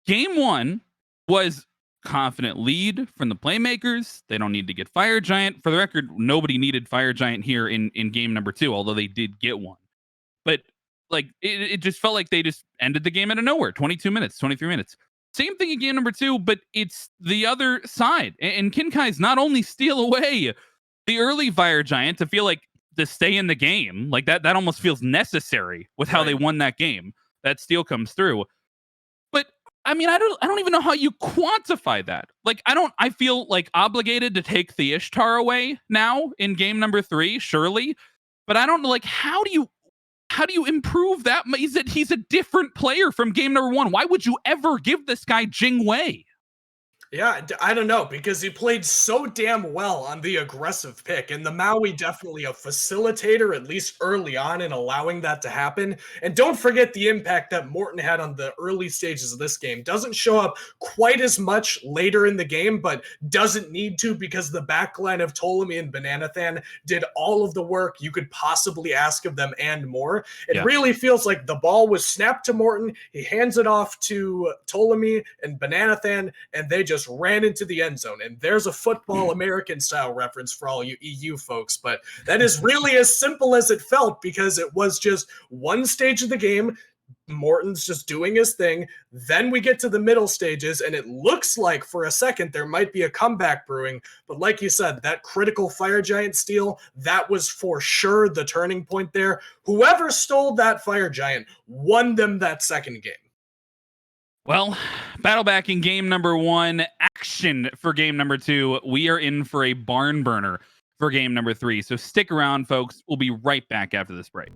Game 1 was confident lead from the Playmakers. They don't need to get Fire Giant. For the record, nobody needed Fire Giant here in game number 2, although they did get one. But, like, it just felt like they just ended the game out of nowhere. 22 minutes, 23 minutes. Same thing in game number 2, but it's the other side. And Kinkai's not only steal away the early Fire Giant to feel like to stay in the game, like that almost feels necessary with how they won that game. That steal comes through. But I mean, I don't even know how you quantify that. Like, I feel like obligated to take the Ishtar away now in game number 3, surely. But I don't know, like, how do you improve that? He's a different player from game number 1. Why would you ever give this guy Jing Wei? Yeah, I don't know, because he played so damn well on the aggressive pick, and the Maui definitely a facilitator, at least early on, in allowing that to happen. And don't forget the impact that Morton had on the early stages of this game. Doesn't show up quite as much later in the game, but doesn't need to, because the backline of Ptolemy and Bananathan did all of the work you could possibly ask of them and more. It really feels like the ball was snapped to Morton, he hands it off to Ptolemy and Bananathan, and they just ran into the end zone. And there's a football American style reference for all you EU folks, but that is really as simple as it felt, because it was just one stage of the game. Morton's just doing his thing. Then we get to the middle stages, and it looks like for a second there might be a comeback brewing. But like you said, that critical Fire Giant steal, that was for sure the turning point there. Whoever stole that Fire Giant won them that second game. Well, battle back in game number 1, action for game number 2. We are in for a barn burner for game number 3. So stick around, folks. We'll be right back after this break.